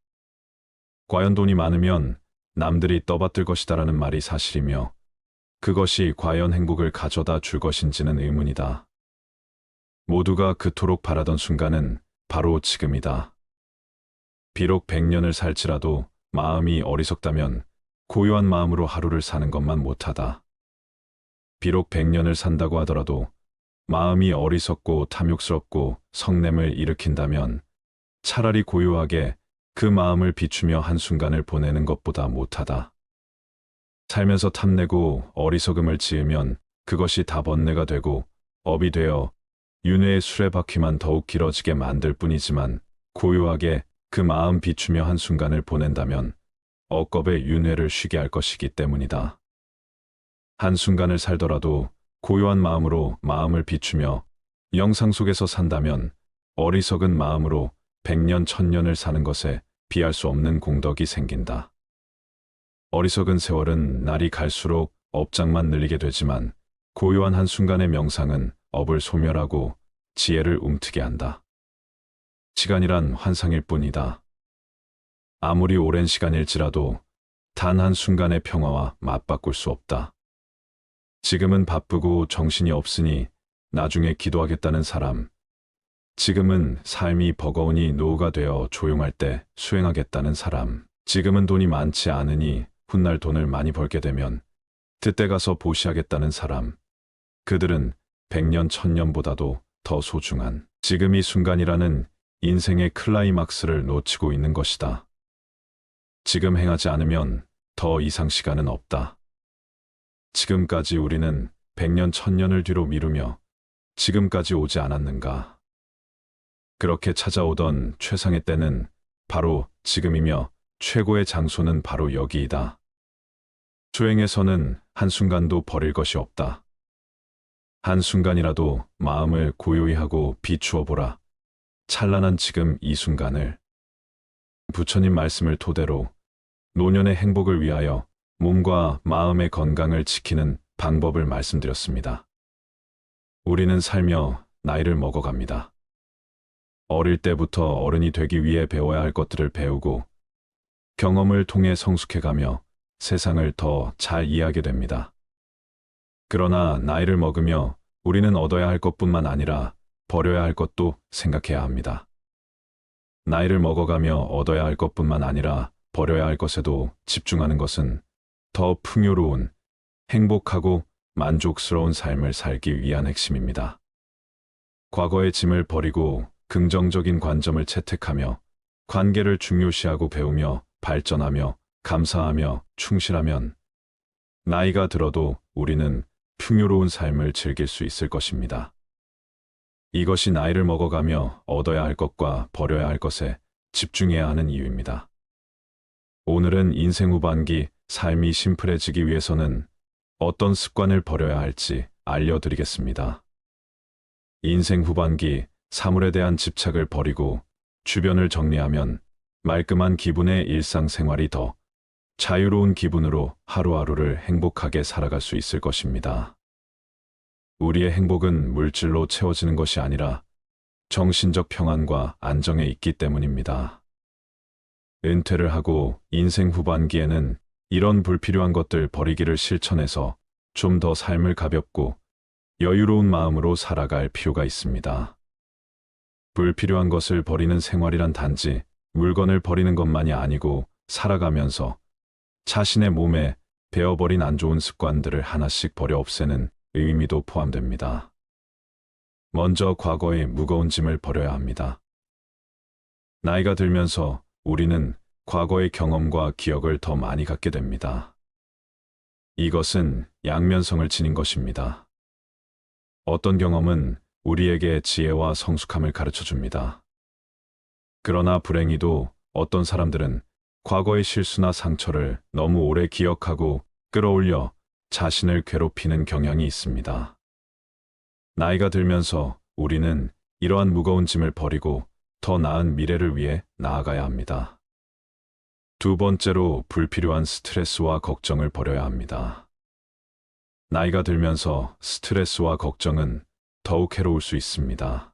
과연 돈이 많으면 남들이 떠받들 것이다라는 말이 사실이며 그것이 과연 행복을 가져다 줄 것인지는 의문이다. 모두가 그토록 바라던 순간은 바로 지금이다. 비록 100년을 살지라도 마음이 어리석다면 고요한 마음으로 하루를 사는 것만 못하다. 비록 100년을 산다고 하더라도 마음이 어리석고 탐욕스럽고 성냄을 일으킨다면 차라리 고요하게 그 마음을 비추며 한순간을 보내는 것보다 못하다. 살면서 탐내고 어리석음을 지으면 그것이 다 번뇌가 되고 업이 되어 윤회의 수레바퀴만 더욱 길어지게 만들 뿐이지만 고요하게 그 마음 비추며 한순간을 보낸다면 억겁의 윤회를 쉬게 할 것이기 때문이다. 한순간을 살더라도 고요한 마음으로 마음을 비추며 영상 속에서 산다면 어리석은 마음으로 100년, 1000년을 사는 것에 비할 수 없는 공덕이 생긴다. 어리석은 세월은 날이 갈수록 업장만 늘리게 되지만 고요한 한순간의 명상은 업을 소멸하고 지혜를 움트게 한다. 시간이란 환상일 뿐이다. 아무리 오랜 시간일지라도 단 한순간의 평화와 맞바꿀 수 없다. 지금은 바쁘고 정신이 없으니 나중에 기도하겠다는 사람, 지금은 삶이 버거우니 노후가 되어 조용할 때 수행하겠다는 사람, 지금은 돈이 많지 않으니 훗날 돈을 많이 벌게 되면 그때 가서 보시하겠다는 사람, 그들은 100년, 1000년보다도 더 소중한 지금 이 순간이라는 인생의 클라이막스를 놓치고 있는 것이다. 지금 행하지 않으면 더 이상 시간은 없다. 지금까지 우리는 100년, 1000년을 뒤로 미루며 지금까지 오지 않았는가? 그렇게 찾아오던 최상의 때는 바로 지금이며 최고의 장소는 바로 여기이다. 수행에서는 한순간도 버릴 것이 없다. 한순간이라도 마음을 고요히 하고 비추어 보라. 찬란한 지금 이 순간을. 부처님 말씀을 토대로 노년의 행복을 위하여 몸과 마음의 건강을 지키는 방법을 말씀드렸습니다. 우리는 살며 나이를 먹어갑니다. 어릴 때부터 어른이 되기 위해 배워야 할 것들을 배우고 경험을 통해 성숙해가며 세상을 더 잘 이해하게 됩니다. 그러나 나이를 먹으며 우리는 얻어야 할 것뿐만 아니라 버려야 할 것도 생각해야 합니다. 나이를 먹어가며 얻어야 할 것뿐만 아니라 버려야 할 것에도 집중하는 것은 더 풍요로운, 행복하고 만족스러운 삶을 살기 위한 핵심입니다. 과거의 짐을 버리고 긍정적인 관점을 채택하며 관계를 중요시하고 배우며 발전하며 감사하며 충실하면 나이가 들어도 우리는 풍요로운 삶을 즐길 수 있을 것입니다. 이것이 나이를 먹어가며 얻어야 할 것과 버려야 할 것에 집중해야 하는 이유입니다. 오늘은 인생 후반기 삶이 심플해지기 위해서는 어떤 습관을 버려야 할지 알려드리겠습니다. 인생 후반기 사물에 대한 집착을 버리고 주변을 정리하면 말끔한 기분의 일상생활이 더 자유로운 기분으로 하루하루를 행복하게 살아갈 수 있을 것입니다. 우리의 행복은 물질로 채워지는 것이 아니라 정신적 평안과 안정에 있기 때문입니다. 은퇴를 하고 인생 후반기에는 이런 불필요한 것들 버리기를 실천해서 좀 더 삶을 가볍고 여유로운 마음으로 살아갈 필요가 있습니다. 불필요한 것을 버리는 생활이란 단지 물건을 버리는 것만이 아니고 살아가면서 자신의 몸에 배어버린 안 좋은 습관들을 하나씩 버려 없애는 의미도 포함됩니다. 먼저 과거의 무거운 짐을 버려야 합니다. 나이가 들면서 우리는 과거의 경험과 기억을 더 많이 갖게 됩니다. 이것은 양면성을 지닌 것입니다. 어떤 경험은 우리에게 지혜와 성숙함을 가르쳐 줍니다. 그러나 불행히도 어떤 사람들은 과거의 실수나 상처를 너무 오래 기억하고 끌어올려 자신을 괴롭히는 경향이 있습니다. 나이가 들면서 우리는 이러한 무거운 짐을 버리고 더 나은 미래를 위해 나아가야 합니다. 두 번째로 불필요한 스트레스와 걱정을 버려야 합니다. 나이가 들면서 스트레스와 걱정은 더욱 해로울 수 있습니다.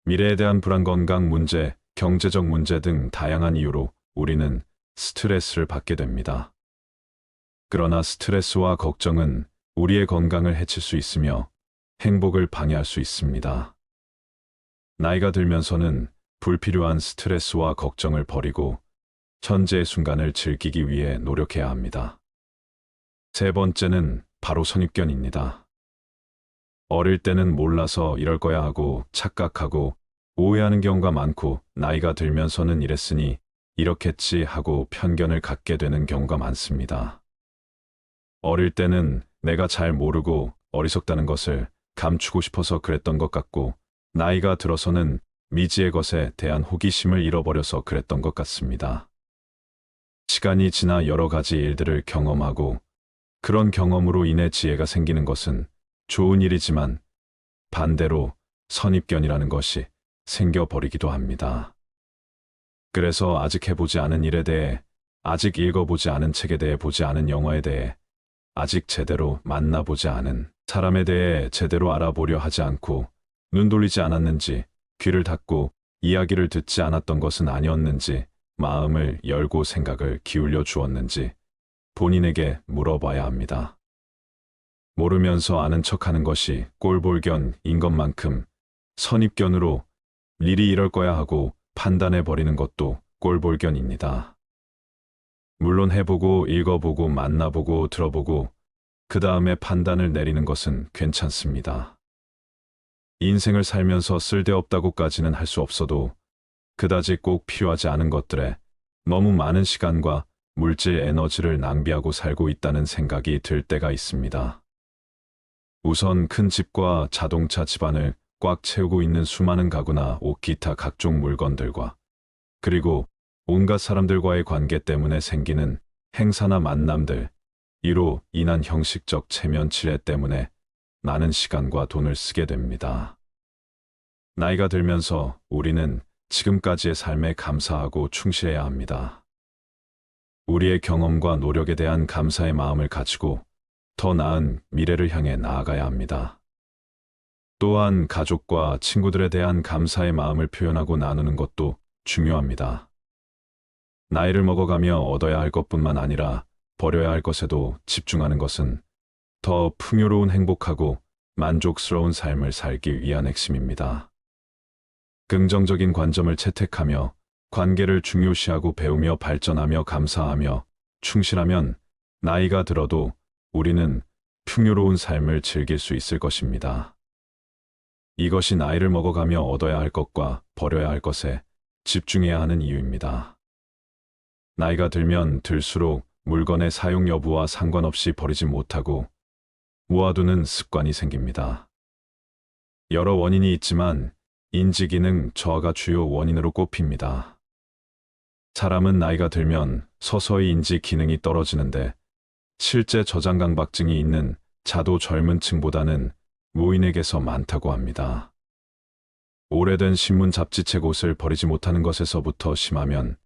미래에 대한 불안, 건강 문제, 경제적 문제 등 다양한 이유로 우리는 스트레스를 받게 됩니다. 그러나 스트레스와 걱정은 우리의 건강을 해칠 수 있으며 행복을 방해할 수 있습니다. 나이가 들면서는 불필요한 스트레스와 걱정을 버리고 현재의 순간을 즐기기 위해 노력해야 합니다. 세 번째는 바로 선입견입니다. 어릴 때는 몰라서 이럴 거야 하고 착각하고 오해하는 경우가 많고, 나이가 들면서는 이랬으니 이렇겠지 하고 편견을 갖게 되는 경우가 많습니다. 어릴 때는 내가 잘 모르고 어리석다는 것을 감추고 싶어서 그랬던 것 같고, 나이가 들어서는 미지의 것에 대한 호기심을 잃어버려서 그랬던 것 같습니다. 시간이 지나 여러 가지 일들을 경험하고 그런 경험으로 인해 지혜가 생기는 것은 좋은 일이지만, 반대로 선입견이라는 것이 생겨버리기도 합니다. 그래서 아직 해보지 않은 일에 대해, 아직 읽어보지 않은 책에 대해, 보지 않은 영화에 대해, 아직 제대로 만나보지 않은 사람에 대해 제대로 알아보려 하지 않고, 눈 돌리지 않았는지, 귀를 닫고 이야기를 듣지 않았던 것은 아니었는지, 마음을 열고 생각을 기울여 주었는지 본인에게 물어봐야 합니다. 모르면서 아는 척하는 것이 꼴볼견인 것만큼 선입견으로 일이 이럴 거야 하고 판단해버리는 것도 꼴볼견입니다. 물론 해보고 읽어보고 만나보고 들어보고 그 다음에 판단을 내리는 것은 괜찮습니다. 인생을 살면서 쓸데없다고까지는 할 수 없어도 그다지 꼭 필요하지 않은 것들에 너무 많은 시간과 물질 에너지를 낭비하고 살고 있다는 생각이 들 때가 있습니다. 우선 큰 집과 자동차 집안을 꽉 채우고 있는 수많은 가구나 옷, 기타 각종 물건들과, 그리고 온갖 사람들과의 관계 때문에 생기는 행사나 만남들, 이로 인한 형식적 체면 치레 때문에 많은 시간과 돈을 쓰게 됩니다. 나이가 들면서 우리는 지금까지의 삶에 감사하고 충실해야 합니다. 우리의 경험과 노력에 대한 감사의 마음을 가지고 더 나은 미래를 향해 나아가야 합니다. 또한 가족과 친구들에 대한 감사의 마음을 표현하고 나누는 것도 중요합니다. 나이를 먹어가며 얻어야 할 것뿐만 아니라 버려야 할 것에도 집중하는 것은 더 풍요로운, 행복하고 만족스러운 삶을 살기 위한 핵심입니다. 긍정적인 관점을 채택하며 관계를 중요시하고 배우며 발전하며 감사하며 충실하면 나이가 들어도 우리는 풍요로운 삶을 즐길 수 있을 것입니다. 이것이 나이를 먹어가며 얻어야 할 것과 버려야 할 것에 집중해야 하는 이유입니다. 나이가 들면 들수록 물건의 사용 여부와 상관없이 버리지 못하고 모아두는 습관이 생깁니다. 여러 원인이 있지만 인지기능 저하가 주요 원인으로 꼽힙니다. 사람은 나이가 들면 서서히 인지 기능이 떨어지는데, 실제 저장 강박증이 있는 자도 젊은 층보다는 노인에게서 많다고 합니다. 오래된 신문, 잡지책, 옷을 버리지 못하는 것에서부터 심하면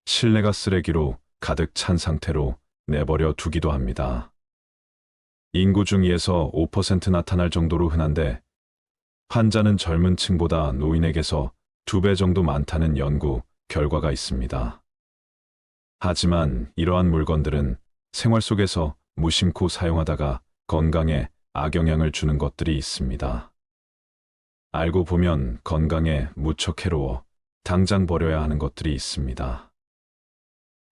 실내가 쓰레기로 가득 찬 상태로 내버려 두기도 합니다. 인구 중 2에서 5% 나타날 정도로 흔한데, 환자는 젊은 층보다 노인에게서 2배 정도 많다는 연구 결과가 있습니다. 하지만 이러한 물건들은 생활 속에서 무심코 사용하다가 건강에 악영향을 주는 것들이 있습니다. 알고 보면 건강에 무척 해로워 당장 버려야 하는 것들이 있습니다.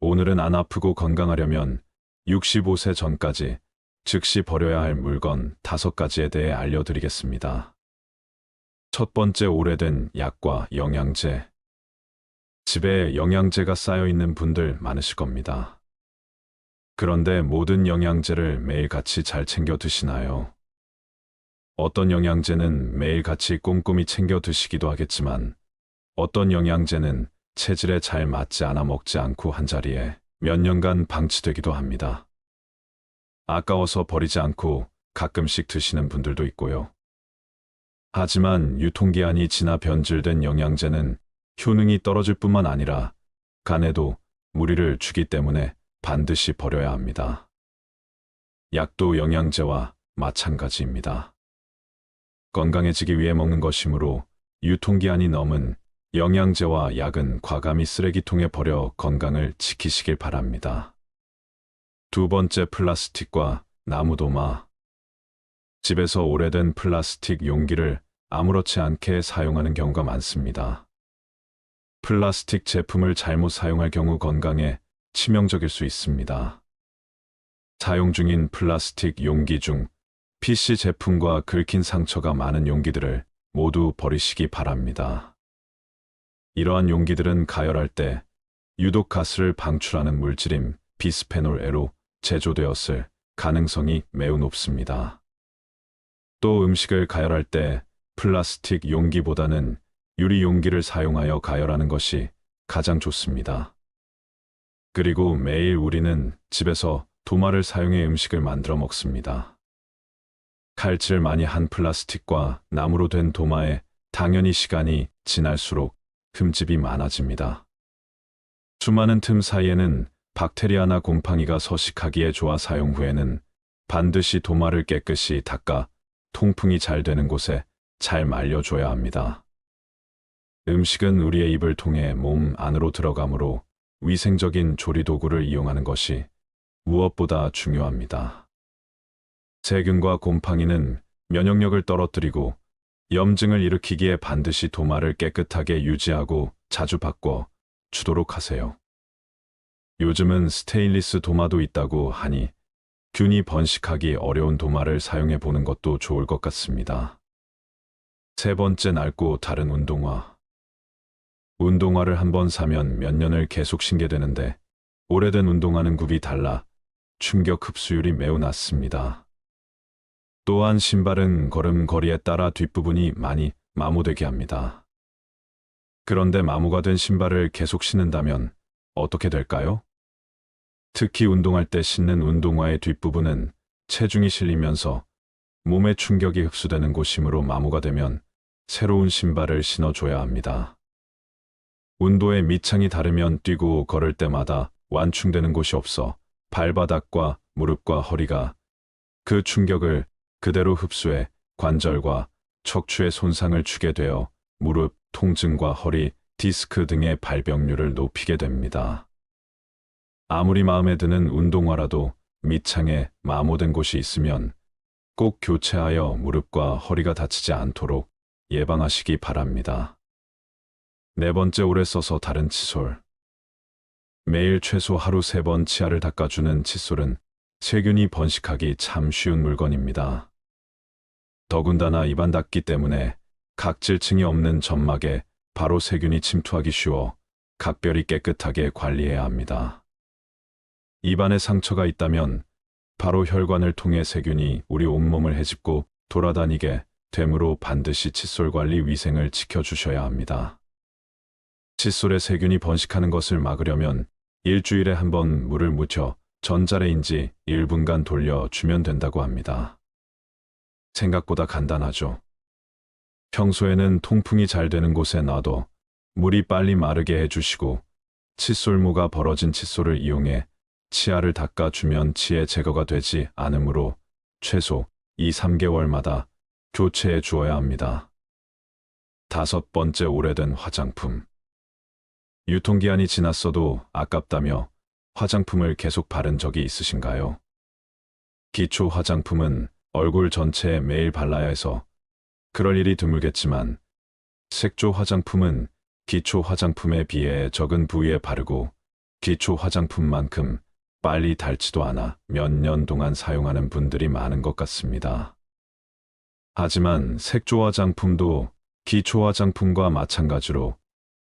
오늘은 안 아프고 건강하려면 65세 전까지 즉시 버려야 할 물건 5가지에 대해 알려드리겠습니다. 첫 번째, 오래된 약과 영양제. 집에 영양제가 쌓여 있는 분들 많으실 겁니다. 그런데 모든 영양제를 매일 같이 잘 챙겨 드시나요? 어떤 영양제는 매일같이 꼼꼼히 챙겨 드시기도 하겠지만 어떤 영양제는 체질에 잘 맞지 않아 먹지 않고 한자리에 몇 년간 방치되기도 합니다. 아까워서 버리지 않고 가끔씩 드시는 분들도 있고요. 하지만 유통기한이 지나 변질된 영양제는 효능이 떨어질 뿐만 아니라 간에도 무리를 주기 때문에 반드시 버려야 합니다. 약도 영양제와 마찬가지입니다. 건강해지기 위해 먹는 것이므로 유통기한이 넘은 영양제와 약은 과감히 쓰레기통에 버려 건강을 지키시길 바랍니다. 두 번째, 플라스틱과 나무도마. 집에서 오래된 플라스틱 용기를 아무렇지 않게 사용하는 경우가 많습니다. 플라스틱 제품을 잘못 사용할 경우 건강에 치명적일 수 있습니다. 사용 중인 플라스틱 용기 중 PC 제품과 긁힌 상처가 많은 용기들을 모두 버리시기 바랍니다. 이러한 용기들은 가열할 때 유독 가스를 방출하는 물질인 비스페놀 A로 제조되었을 가능성이 매우 높습니다. 또 음식을 가열할 때 플라스틱 용기보다는 유리 용기를 사용하여 가열하는 것이 가장 좋습니다. 그리고 매일 우리는 집에서 도마를 사용해 음식을 만들어 먹습니다. 칼질 많이 한 플라스틱과 나무로 된 도마에 당연히 시간이 지날수록 흠집이 많아집니다. 수많은 틈 사이에는 박테리아나 곰팡이가 서식하기에 좋아 사용 후에는 반드시 도마를 깨끗이 닦아 통풍이 잘 되는 곳에 잘 말려줘야 합니다. 음식은 우리의 입을 통해 몸 안으로 들어가므로 위생적인 조리도구를 이용하는 것이 무엇보다 중요합니다. 세균과 곰팡이는 면역력을 떨어뜨리고 염증을 일으키기에 반드시 도마를 깨끗하게 유지하고 자주 바꿔 주도록 하세요. 요즘은 스테인리스 도마도 있다고 하니 균이 번식하기 어려운 도마를 사용해 보는 것도 좋을 것 같습니다. 세 번째, 낡고 다른 운동화. 운동화를 한번 사면 몇 년을 계속 신게 되는데 오래된 운동화는 굽이 달라 충격 흡수율이 매우 낮습니다. 또한 신발은 걸음걸이에 따라 뒷부분이 많이 마모되게 합니다. 그런데 마모가 된 신발을 계속 신는다면 어떻게 될까요? 특히 운동할 때 신는 운동화의 뒷부분은 체중이 실리면서 몸에 충격이 흡수되는 곳이므로 마모가 되면 새로운 신발을 신어줘야 합니다. 운도의 밑창이 다르면 뛰고 걸을 때마다 완충되는 곳이 없어 발바닥과 무릎과 허리가 그 충격을 그대로 흡수해 관절과 척추에 손상을 주게 되어 무릎, 통증과 허리, 디스크 등의 발병률을 높이게 됩니다. 아무리 마음에 드는 운동화라도 밑창에 마모된 곳이 있으면 꼭 교체하여 무릎과 허리가 다치지 않도록 예방하시기 바랍니다. 네 번째, 오래 써서 다른 칫솔. 매일 최소 하루 3번 치아를 닦아주는 칫솔은 세균이 번식하기 참 쉬운 물건입니다. 더군다나 입안 닦기 때문에 각질층이 없는 점막에 바로 세균이 침투하기 쉬워 각별히 깨끗하게 관리해야 합니다. 입안에 상처가 있다면 바로 혈관을 통해 세균이 우리 온몸을 헤집고 돌아다니게 되므로 반드시 칫솔 관리 위생을 지켜주셔야 합니다. 칫솔에 세균이 번식하는 것을 막으려면 일주일에 한 번 물을 묻혀 전자레인지 1분간 돌려주면 된다고 합니다. 생각보다 간단하죠. 평소에는 통풍이 잘 되는 곳에 놔둬 물이 빨리 마르게 해주시고 칫솔모가 벌어진 칫솔을 이용해 치아를 닦아주면 치해 제거가 되지 않으므로 최소 2~3개월마다 교체해 주어야 합니다. 다섯 번째, 오래된 화장품. 유통기한이 지났어도 아깝다며 화장품을 계속 바른 적이 있으신가요? 기초 화장품은 얼굴 전체에 매일 발라야 해서 그럴 일이 드물겠지만 색조 화장품은 기초 화장품에 비해 적은 부위에 바르고 기초 화장품만큼 빨리 닳지도 않아 몇 년 동안 사용하는 분들이 많은 것 같습니다. 하지만 색조 화장품도 기초 화장품과 마찬가지로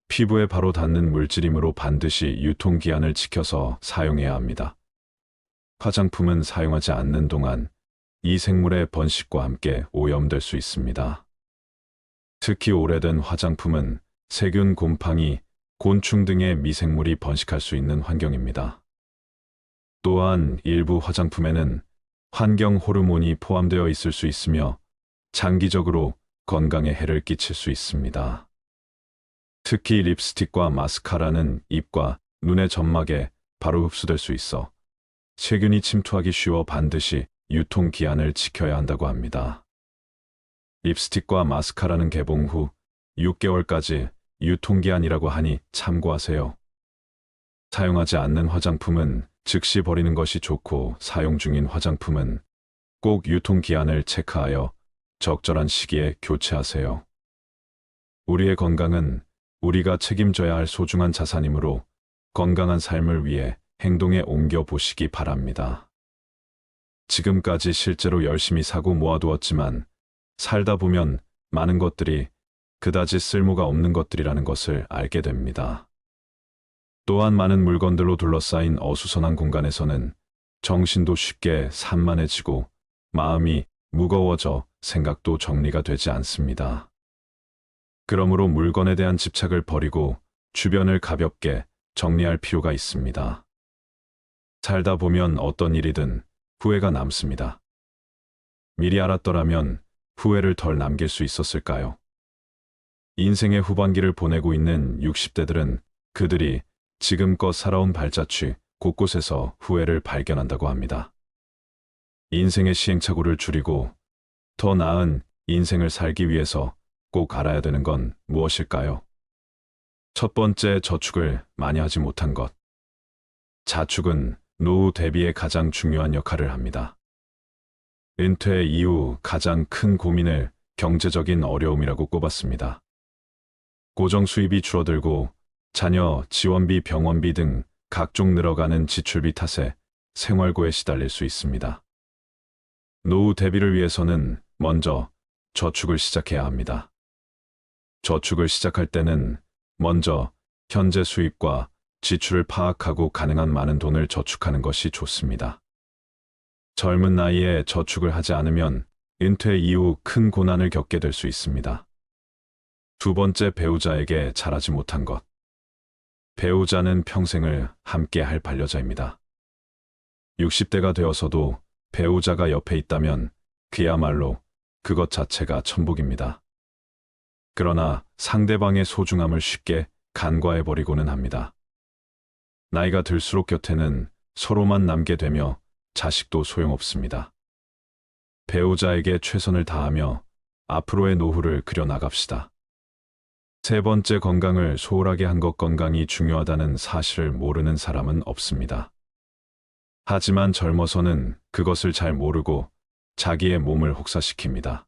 피부에 바로 닿는 물질이므로 반드시 유통기한을 지켜서 사용해야 합니다. 화장품은 사용하지 않는 동안 이 생물의 번식과 함께 오염될 수 있습니다. 특히 오래된 화장품은 세균, 곰팡이, 곤충 등의 미생물이 번식할 수 있는 환경입니다. 또한 일부 화장품에는 환경 호르몬이 포함되어 있을 수 있으며 장기적으로 건강에 해를 끼칠 수 있습니다. 특히 립스틱과 마스카라는 입과 눈의 점막에 바로 흡수될 수 있어 세균이 침투하기 쉬워 반드시 유통기한을 지켜야 한다고 합니다. 립스틱과 마스카라는 개봉 후 6개월까지 유통기한이라고 하니 참고하세요. 사용하지 않는 화장품은 즉시 버리는 것이 좋고 사용 중인 화장품은 꼭 유통기한을 체크하여 적절한 시기에 교체하세요. 우리의 건강은 우리가 책임져야 할 소중한 자산이므로 건강한 삶을 위해 행동에 옮겨 보시기 바랍니다. 지금까지 실제로 열심히 사고 모아두었지만 살다 보면 많은 것들이 그다지 쓸모가 없는 것들이라는 것을 알게 됩니다. 또한 많은 물건들로 둘러싸인 어수선한 공간에서는 정신도 쉽게 산만해지고 마음이 무거워져 생각도 정리가 되지 않습니다. 그러므로 물건에 대한 집착을 버리고 주변을 가볍게 정리할 필요가 있습니다. 살다 보면 어떤 일이든 후회가 남습니다. 미리 알았더라면 후회를 덜 남길 수 있었을까요? 인생의 후반기를 보내고 있는 60대들은 그들이 지금껏 살아온 발자취 곳곳에서 후회를 발견한다고 합니다. 인생의 시행착오를 줄이고 더 나은 인생을 살기 위해서 꼭 알아야 되는 건 무엇일까요? 첫 번째, 저축을 많이 하지 못한 것. 자축은 노후 대비에 가장 중요한 역할을 합니다. 은퇴 이후 가장 큰 고민을 경제적인 어려움이라고 꼽았습니다. 고정 수입이 줄어들고 자녀 지원비, 병원비 등 각종 늘어가는 지출비 탓에 생활고에 시달릴 수 있습니다. 노후 대비를 위해서는 먼저 저축을 시작해야 합니다. 저축을 시작할 때는 먼저 현재 수입과 지출을 파악하고 가능한 많은 돈을 저축하는 것이 좋습니다. 젊은 나이에 저축을 하지 않으면 은퇴 이후 큰 고난을 겪게 될 수 있습니다. 두 번째, 배우자에게 잘하지 못한 것. 배우자는 평생을 함께 할 반려자입니다. 60대가 되어서도 배우자가 옆에 있다면 그야말로 그것 자체가 천복입니다. 그러나 상대방의 소중함을 쉽게 간과해버리고는 합니다. 나이가 들수록 곁에는 서로만 남게 되며 자식도 소용없습니다. 배우자에게 최선을 다하며 앞으로의 노후를 그려나갑시다. 세 번째, 건강을 소홀하게 한 것. 건강이 중요하다는 사실을 모르는 사람은 없습니다. 하지만 젊어서는 그것을 잘 모르고 자기의 몸을 혹사시킵니다.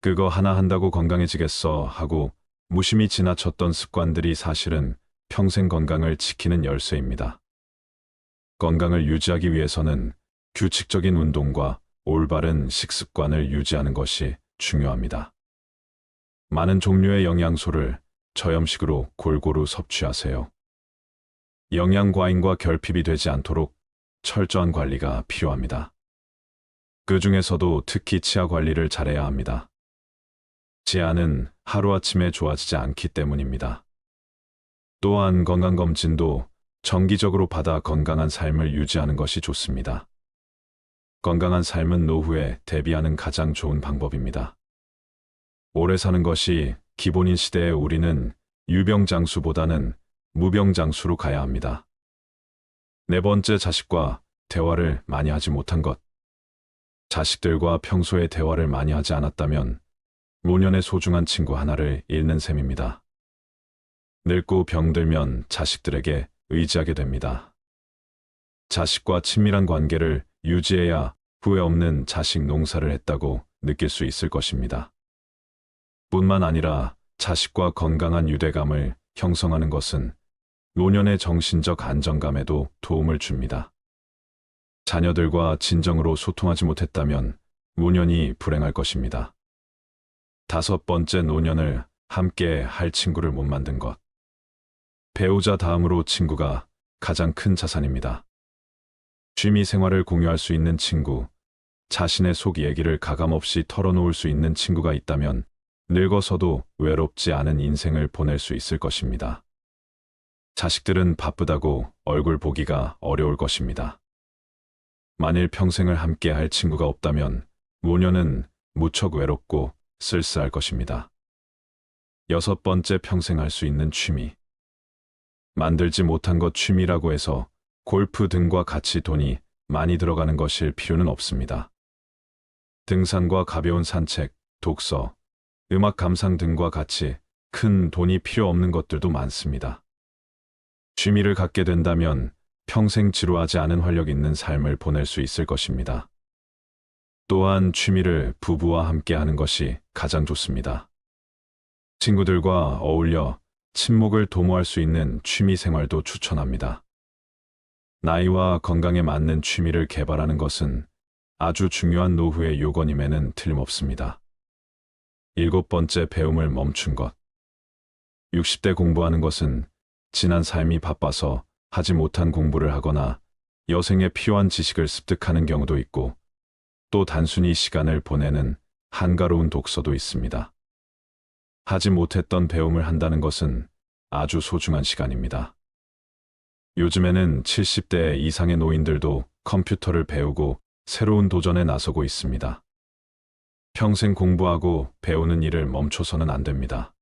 그거 하나 한다고 건강해지겠어 하고 무심히 지나쳤던 습관들이 사실은 평생 건강을 지키는 열쇠입니다. 건강을 유지하기 위해서는 규칙적인 운동과 올바른 식습관을 유지하는 것이 중요합니다. 많은 종류의 영양소를 저염식으로 골고루 섭취하세요. 영양 과잉과 결핍이 되지 않도록 철저한 관리가 필요합니다. 그 중에서도 특히 치아 관리를 잘해야 합니다. 치아는 하루아침에 좋아지지 않기 때문입니다. 또한 건강검진도 정기적으로 받아 건강한 삶을 유지하는 것이 좋습니다. 건강한 삶은 노후에 대비하는 가장 좋은 방법입니다. 오래 사는 것이 기본인 시대에 우리는 유병장수보다는 무병장수로 가야 합니다. 네 번째, 자식과 대화를 많이 하지 못한 것. 자식들과 평소에 대화를 많이 하지 않았다면 노년의 소중한 친구 하나를 잃는 셈입니다. 늙고 병들면 자식들에게 의지하게 됩니다. 자식과 친밀한 관계를 유지해야 후회 없는 자식 농사를 했다고 느낄 수 있을 것입니다. 뿐만 아니라 자식과 건강한 유대감을 형성하는 것은 노년의 정신적 안정감에도 도움을 줍니다. 자녀들과 진정으로 소통하지 못했다면 노년이 불행할 것입니다. 다섯 번째, 노년을 함께 할 친구를 못 만든 것. 배우자 다음으로 친구가 가장 큰 자산입니다. 취미 생활을 공유할 수 있는 친구, 자신의 속 얘기를 가감없이 털어놓을 수 있는 친구가 있다면 늙어서도 외롭지 않은 인생을 보낼 수 있을 것입니다. 자식들은 바쁘다고 얼굴 보기가 어려울 것입니다. 만일 평생을 함께 할 친구가 없다면 노년은 무척 외롭고 쓸쓸할 것입니다. 6번째, 평생 할 수 있는 취미. 만들지 못한 것 취미라고 해서 골프 등과 같이 돈이 많이 들어가는 것일 필요는 없습니다. 등산과 가벼운 산책, 독서, 음악 감상 등과 같이 큰 돈이 필요 없는 것들도 많습니다. 취미를 갖게 된다면 평생 지루하지 않은 활력 있는 삶을 보낼 수 있을 것입니다. 또한 취미를 부부와 함께 하는 것이 가장 좋습니다. 친구들과 어울려 친목을 도모할 수 있는 취미 생활도 추천합니다. 나이와 건강에 맞는 취미를 개발하는 것은 아주 중요한 노후의 요건임에는 틀림없습니다. 7번째, 배움을 멈춘 것. 60대 공부하는 것은 지난 삶이 바빠서 하지 못한 공부를 하거나 여생에 필요한 지식을 습득하는 경우도 있고 또 단순히 시간을 보내는 한가로운 독서도 있습니다. 하지 못했던 배움을 한다는 것은 아주 소중한 시간입니다. 요즘에는 70대 이상의 노인들도 컴퓨터를 배우고 새로운 도전에 나서고 있습니다. 평생 공부하고 배우는 일을 멈춰서는 안 됩니다.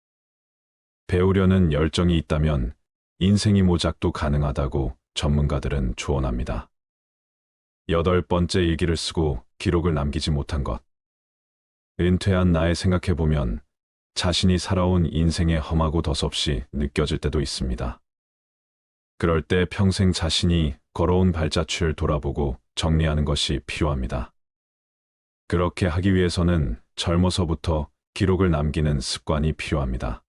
배우려는 열정이 있다면 인생이 모작도 가능하다고 전문가들은 조언합니다. 8번째, 일기를 쓰고 기록을 남기지 못한 것. 은퇴한 나에 생각해보면 자신이 살아온 인생의 험하고 덧없이 느껴질 때도 있습니다. 그럴 때 평생 자신이 걸어온 발자취를 돌아보고 정리하는 것이 필요합니다. 그렇게 하기 위해서는 젊어서부터 기록을 남기는 습관이 필요합니다.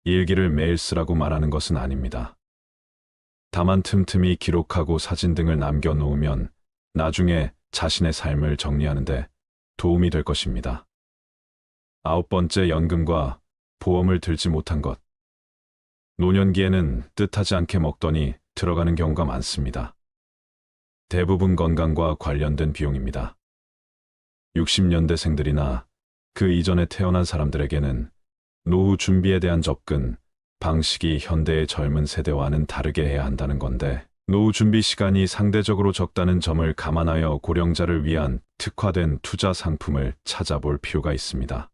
일기를 매일 쓰라고 말하는 것은 아닙니다. 다만 틈틈이 기록하고 사진 등을 남겨놓으면 나중에 자신의 삶을 정리하는데 도움이 될 것입니다. 9번째, 연금과 보험을 들지 못한 것. 노년기에는 뜻하지 않게 먹더니 들어가는 경우가 많습니다. 대부분 건강과 관련된 비용입니다. 60년대생들이나 그 이전에 태어난 사람들에게는 노후 준비에 대한 접근, 방식이 현대의 젊은 세대와는 다르게 해야 한다는 건데 노후 준비 시간이 상대적으로 적다는 점을 감안하여 고령자를 위한 특화된 투자 상품을 찾아볼 필요가 있습니다.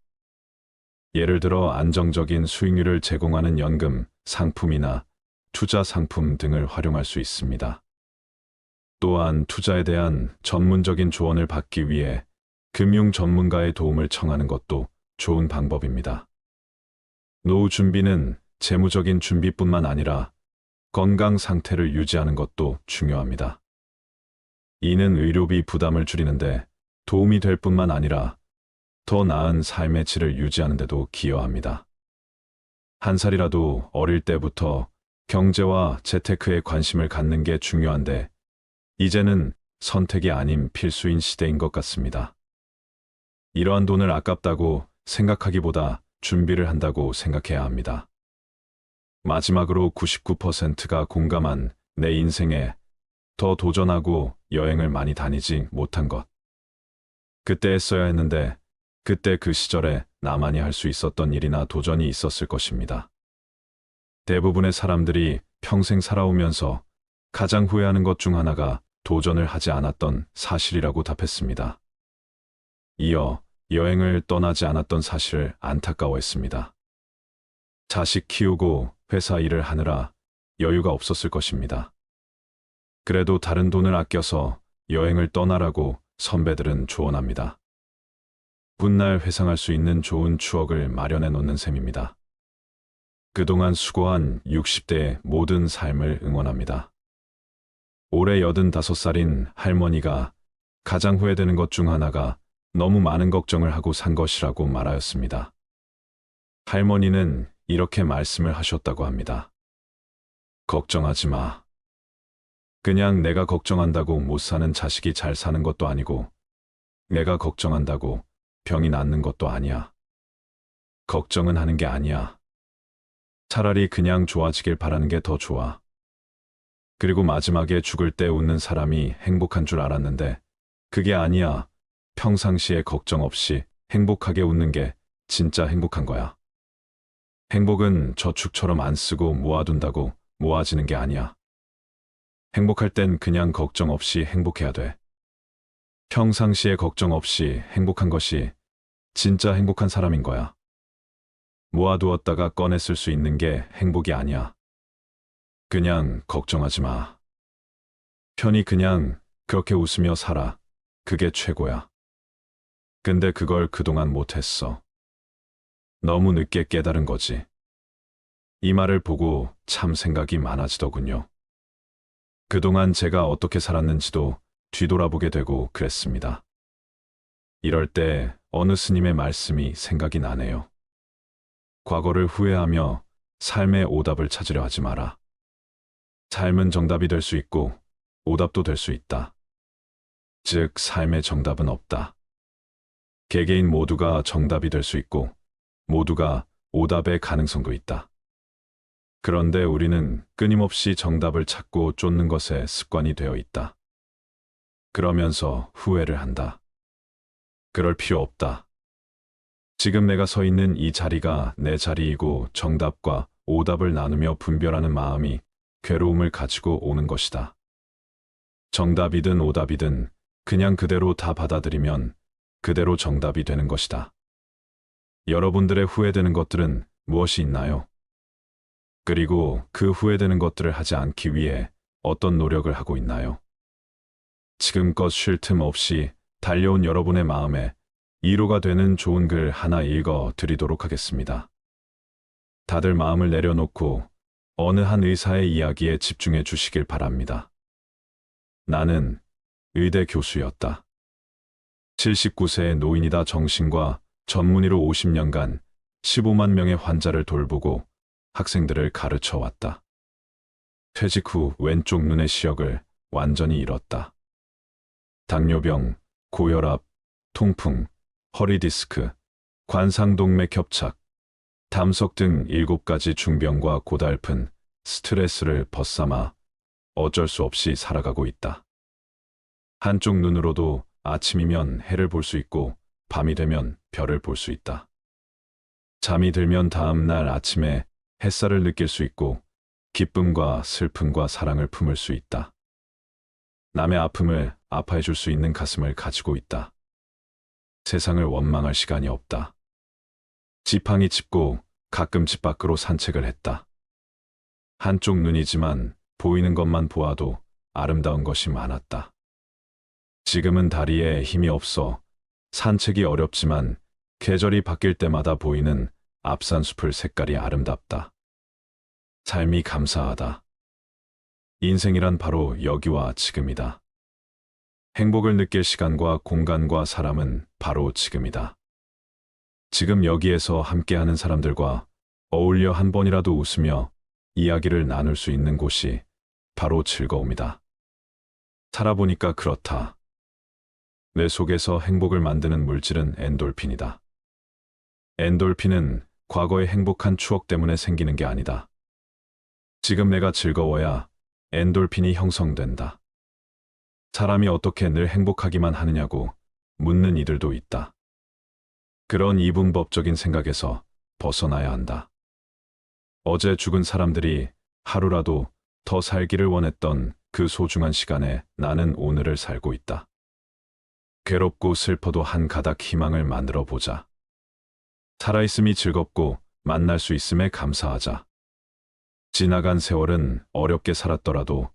예를 들어 안정적인 수익률을 제공하는 연금, 상품이나 투자 상품 등을 활용할 수 있습니다. 또한 투자에 대한 전문적인 조언을 받기 위해 금융 전문가의 도움을 청하는 것도 좋은 방법입니다. 노후 준비는 재무적인 준비뿐만 아니라 건강 상태를 유지하는 것도 중요합니다. 이는 의료비 부담을 줄이는데 도움이 될 뿐만 아니라 더 나은 삶의 질을 유지하는 데도 기여합니다. 한 살이라도 어릴 때부터 경제와 재테크에 관심을 갖는 게 중요한데 이제는 선택이 아닌 필수인 시대인 것 같습니다. 이러한 돈을 아깝다고 생각하기보다 준비를 한다고 생각해야 합니다. 마지막으로 99%가 공감한 내 인생에 더 도전하고 여행을 많이 다니지 못한 것. 그때 했어야 했는데 그때 그 시절에 나만이 할 수 있었던 일이나 도전이 있었을 것입니다. 대부분의 사람들이 평생 살아오면서 가장 후회하는 것 중 하나가 도전을 하지 않았던 사실이라고 답했습니다. 이어 여행을 떠나지 않았던 사실을 안타까워했습니다. 자식 키우고 회사 일을 하느라 여유가 없었을 것입니다. 그래도 다른 돈을 아껴서 여행을 떠나라고 선배들은 조언합니다. 훗날 회상할 수 있는 좋은 추억을 마련해 놓는 셈입니다. 그동안 수고한 60대의 모든 삶을 응원합니다. 올해 85살인 할머니가 가장 후회되는 것 중 하나가 너무 많은 걱정을 하고 산 것이라고 말하였습니다. 할머니는 이렇게 말씀을 하셨다고 합니다. 걱정하지 마. 그냥 내가 걱정한다고 못 사는 자식이 잘 사는 것도 아니고 내가 걱정한다고 병이 낫는 것도 아니야. 걱정은 하는 게 아니야. 차라리 그냥 좋아지길 바라는 게 더 좋아. 그리고 마지막에 죽을 때 웃는 사람이 행복한 줄 알았는데 그게 아니야. 평상시에 걱정 없이 행복하게 웃는 게 진짜 행복한 거야. 행복은 저축처럼 안 쓰고 모아둔다고 모아지는 게 아니야. 행복할 땐 그냥 걱정 없이 행복해야 돼. 평상시에 걱정 없이 행복한 것이 진짜 행복한 사람인 거야. 모아두었다가 꺼내 쓸 수 있는 게 행복이 아니야. 그냥 걱정하지 마. 편히 그냥 그렇게 웃으며 살아. 그게 최고야. 근데 그걸 그동안 못했어. 너무 늦게 깨달은 거지. 이 말을 보고 참 생각이 많아지더군요. 그동안 제가 어떻게 살았는지도 뒤돌아보게 되고 그랬습니다. 이럴 때 어느 스님의 말씀이 생각이 나네요. 과거를 후회하며 삶의 오답을 찾으려 하지 마라. 삶은 정답이 될 수 있고 오답도 될 수 있다. 즉, 삶의 정답은 없다. 개개인 모두가 정답이 될 수 있고 모두가 오답의 가능성도 있다. 그런데 우리는 끊임없이 정답을 찾고 쫓는 것에 습관이 되어 있다. 그러면서 후회를 한다. 그럴 필요 없다. 지금 내가 서 있는 이 자리가 내 자리이고 정답과 오답을 나누며 분별하는 마음이 괴로움을 가지고 오는 것이다. 정답이든 오답이든 그냥 그대로 다 받아들이면 그대로 정답이 되는 것이다. 여러분들의 후회되는 것들은 무엇이 있나요? 그리고 그 후회되는 것들을 하지 않기 위해 어떤 노력을 하고 있나요? 지금껏 쉴 틈 없이 달려온 여러분의 마음에 위로가 되는 좋은 글 하나 읽어 드리도록 하겠습니다. 다들 마음을 내려놓고 어느 한 의사의 이야기에 집중해 주시길 바랍니다. 나는 의대 교수였다. 79세의 노인이다. 정신과 전문의로 50년간 15만 명의 환자를 돌보고 학생들을 가르쳐 왔다. 퇴직 후 왼쪽 눈의 시력을 완전히 잃었다. 당뇨병, 고혈압, 통풍, 허리 디스크, 관상동맥 협착, 담석 등 7가지 중병과 고달픈 스트레스를 벗삼아 어쩔 수 없이 살아가고 있다. 한쪽 눈으로도 아침이면 해를 볼 수 있고 밤이 되면 별을 볼 수 있다. 잠이 들면 다음 날 아침에 햇살을 느낄 수 있고 기쁨과 슬픔과 사랑을 품을 수 있다. 남의 아픔을 아파해 줄 수 있는 가슴을 가지고 있다. 세상을 원망할 시간이 없다. 지팡이 짚고 가끔 집 밖으로 산책을 했다. 한쪽 눈이지만 보이는 것만 보아도 아름다운 것이 많았다. 지금은 다리에 힘이 없어 산책이 어렵지만 계절이 바뀔 때마다 보이는 앞산숲을 색깔이 아름답다. 삶이 감사하다. 인생이란 바로 여기와 지금이다. 행복을 느낄 시간과 공간과 사람은 바로 지금이다. 지금 여기에서 함께하는 사람들과 어울려 한 번이라도 웃으며 이야기를 나눌 수 있는 곳이 바로 즐거움이다. 살아보니까 그렇다. 뇌 속에서 행복을 만드는 물질은 엔돌핀이다. 엔돌핀은 과거의 행복한 추억 때문에 생기는 게 아니다. 지금 내가 즐거워야 엔돌핀이 형성된다. 사람이 어떻게 늘 행복하기만 하느냐고 묻는 이들도 있다. 그런 이분법적인 생각에서 벗어나야 한다. 어제 죽은 사람들이 하루라도 더 살기를 원했던 그 소중한 시간에 나는 오늘을 살고 있다. 괴롭고 슬퍼도 한 가닥 희망을 만들어 보자. 살아있음이 즐겁고 만날 수 있음에 감사하자. 지나간 세월은 어렵게 살았더라도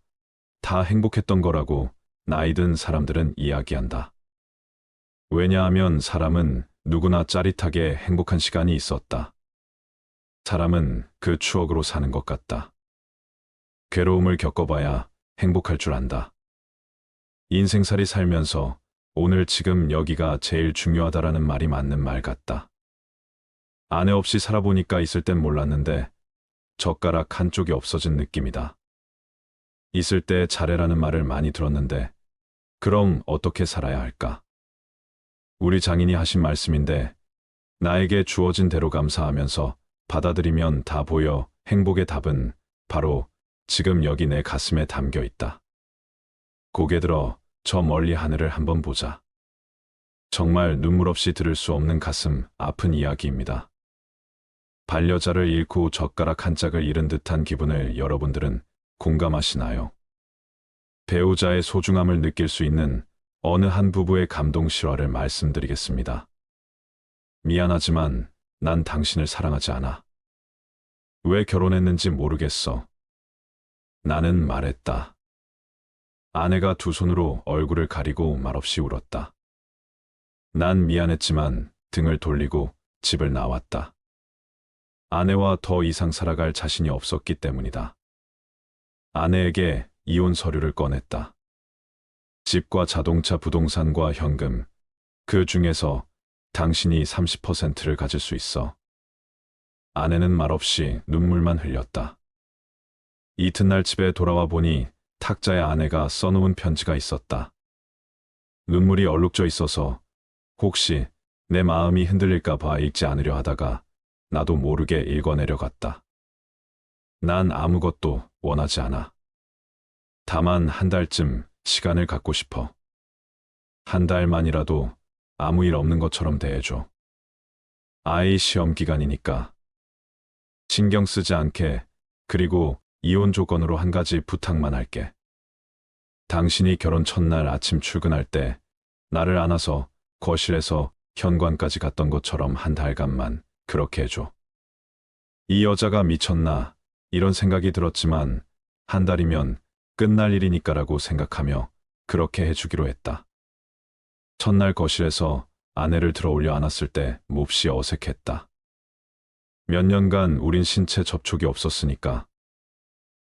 다 행복했던 거라고 나이 든 사람들은 이야기한다. 왜냐하면 사람은 누구나 짜릿하게 행복한 시간이 있었다. 사람은 그 추억으로 사는 것 같다. 괴로움을 겪어봐야 행복할 줄 안다. 인생살이 살면서 오늘 지금 여기가 제일 중요하다라는 말이 맞는 말 같다. 아내 없이 살아보니까 있을 땐 몰랐는데 젓가락 한쪽이 없어진 느낌이다. 있을 때 잘해라는 말을 많이 들었는데 그럼 어떻게 살아야 할까? 우리 장인이 하신 말씀인데 나에게 주어진 대로 감사하면서 받아들이면 다 보여. 행복의 답은 바로 지금 여기 내 가슴에 담겨 있다. 고개 들어 저 멀리 하늘을 한번 보자. 정말 눈물 없이 들을 수 없는 가슴 아픈 이야기입니다. 반려자를 잃고 젓가락 한 짝을 잃은 듯한 기분을 여러분들은 공감하시나요? 배우자의 소중함을 느낄 수 있는 어느 한 부부의 감동 실화를 말씀드리겠습니다. 미안하지만 난 당신을 사랑하지 않아. 왜 결혼했는지 모르겠어. 나는 말했다. 아내가 두 손으로 얼굴을 가리고 말없이 울었다. 난 미안했지만 등을 돌리고 집을 나왔다. 아내와 더 이상 살아갈 자신이 없었기 때문이다. 아내에게 이혼 서류를 꺼냈다. 집과 자동차, 부동산과 현금, 그 중에서 당신이 30%를 가질 수 있어. 아내는 말없이 눈물만 흘렸다. 이튿날 집에 돌아와 보니 탁자에 아내가 써놓은 편지가 있었다. 눈물이 얼룩져 있어서 혹시 내 마음이 흔들릴까 봐 읽지 않으려 하다가 나도 모르게 읽어내려갔다. 난 아무것도 원하지 않아. 다만 한 달쯤 시간을 갖고 싶어. 한 달만이라도 아무 일 없는 것처럼 대해줘. 아이 시험 기간이니까. 신경 쓰지 않게, 그리고 이혼 조건으로 한 가지 부탁만 할게. 당신이 결혼 첫날 아침 출근할 때 나를 안아서 거실에서 현관까지 갔던 것처럼 한 달간만 그렇게 해줘. 이 여자가 미쳤나 이런 생각이 들었지만 한 달이면 끝날 일이니까라고 생각하며 그렇게 해주기로 했다. 첫날 거실에서 아내를 들어올려 안았을 때 몹시 어색했다. 몇 년간 우린 신체 접촉이 없었으니까.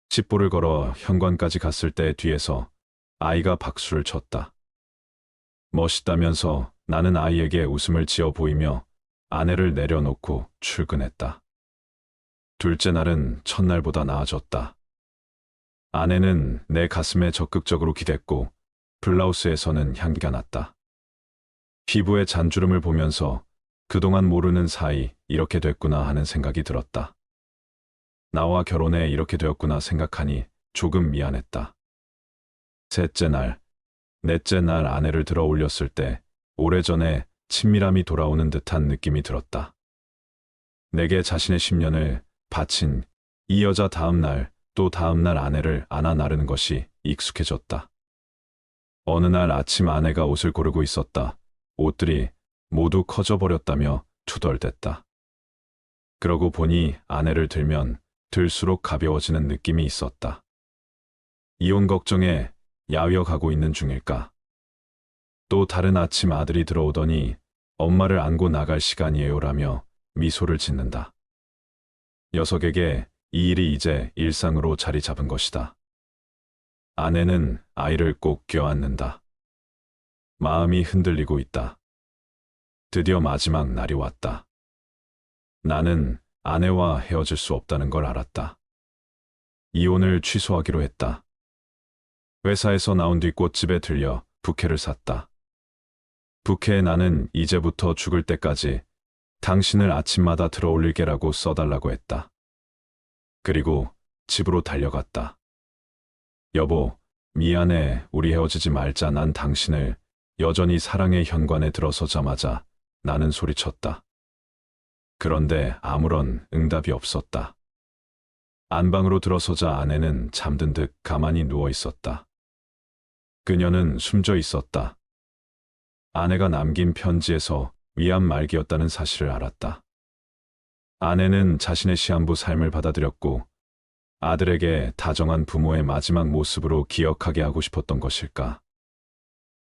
집보를 걸어 현관까지 갔을 때 뒤에서 아이가 박수를 쳤다. 멋있다면서 나는 아이에게 웃음을 지어 보이며 아내를 내려놓고 출근했다. 둘째 날은 첫날보다 나아졌다. 아내는 내 가슴에 적극적으로 기댔고 블라우스에서는 향기가 났다. 피부의 잔주름을 보면서 그동안 모르는 사이 이렇게 됐구나 하는 생각이 들었다. 나와 결혼해 이렇게 되었구나 생각하니 조금 미안했다. 셋째 날, 넷째 날 아내를 들어 올렸을 때 오래전에 친밀함이 돌아오는 듯한 느낌이 들었다. 내게 자신의 10년을 바친 이 여자 다음 날, 또 다음 날 아내를 안아 나르는 것이 익숙해졌다. 어느 날 아침 아내가 옷을 고르고 있었다. 옷들이 모두 커져버렸다며 투덜댔다. 그러고 보니 아내를 들면 들수록 가벼워지는 느낌이 있었다. 이혼 걱정에 야위어 가고 있는 중일까? 또 다른 아침 아들이 들어오더니 엄마를 안고 나갈 시간이에요라며 미소를 짓는다. 녀석에게 이 일이 이제 일상으로 자리 잡은 것이다. 아내는 아이를 꼭 껴안는다. 마음이 흔들리고 있다. 드디어 마지막 날이 왔다. 나는 아내와 헤어질 수 없다는 걸 알았다. 이혼을 취소하기로 했다. 회사에서 나온 뒤 꽃집에 들려 부케를 샀다. 부케에 나는 이제부터 죽을 때까지 당신을 아침마다 들어올릴게라고 써달라고 했다. 그리고 집으로 달려갔다. 여보, 미안해. 우리 헤어지지 말자. 난 당신을 여전히 사랑해. 현관에 들어서자마자 나는 소리쳤다. 그런데 아무런 응답이 없었다. 안방으로 들어서자 아내는 잠든 듯 가만히 누워 있었다. 그녀는 숨져 있었다. 아내가 남긴 편지에서 위안 말기였다는 사실을 알았다. 아내는 자신의 시한부 삶을 받아들였고 아들에게 다정한 부모의 마지막 모습으로 기억하게 하고 싶었던 것일까.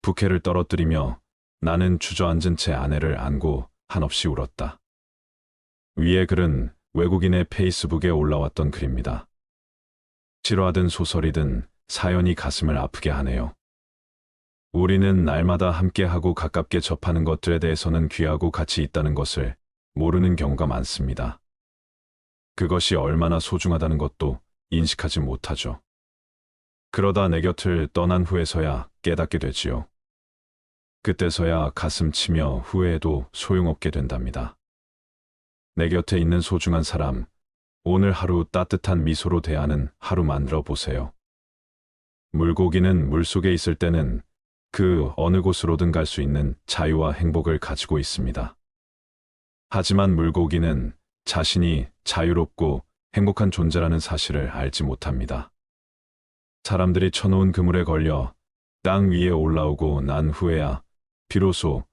부케를 떨어뜨리며 나는 주저앉은 채 아내를 안고 한없이 울었다. 위의 글은 외국인의 페이스북에 올라왔던 글입니다. 실화든 소설이든 사연이 가슴을 아프게 하네요. 우리는 날마다 함께하고 가깝게 접하는 것들에 대해서는 귀하고 가치 있다는 것을 모르는 경우가 많습니다. 그것이 얼마나 소중하다는 것도 인식하지 못하죠. 그러다 내 곁을 떠난 후에서야 깨닫게 되지요. 그때서야 가슴 치며 후회해도 소용없게 된답니다. 내 곁에 있는 소중한 사람, 오늘 하루 따뜻한 미소로 대하는 하루 만들어 보세요. 물고기는 물속에 있을 때는 그 어느 곳으로든 갈 수 있는 자유와 행복을 가지고 있습니다. 하지만 물고기는 자신이 자유롭고 행복한 존재라는 사실을 알지 못합니다. 사람들이 쳐놓은 그물에 걸려 땅 위에 올라오고 난 후에야 비로소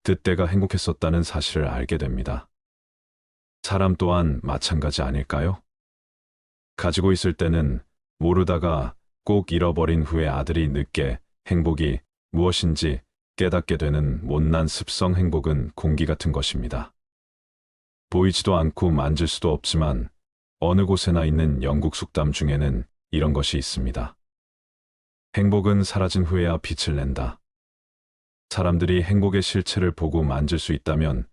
그때가 행복했었다는 사실을 알게 됩니다. 사람 또한 마찬가지 아닐까요? 가지고 있을 때는 모르다가 꼭 잃어버린 후에 아들이 늦게 행복이 무엇인지 깨닫게 되는 못난 습성. 행복은 공기 같은 것입니다. 보이지도 않고 만질 수도 없지만 어느 곳에나 있는 영국 속담 중에는 이런 것이 있습니다. 행복은 사라진 후에야 빛을 낸다. 사람들이 행복의 실체를 보고 만질 수 있다면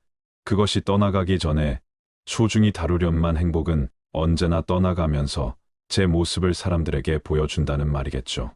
그것이 떠나가기 전에 소중히 다루련만 행복은 언제나 떠나가면서 제 모습을 사람들에게 보여준다는 말이겠죠.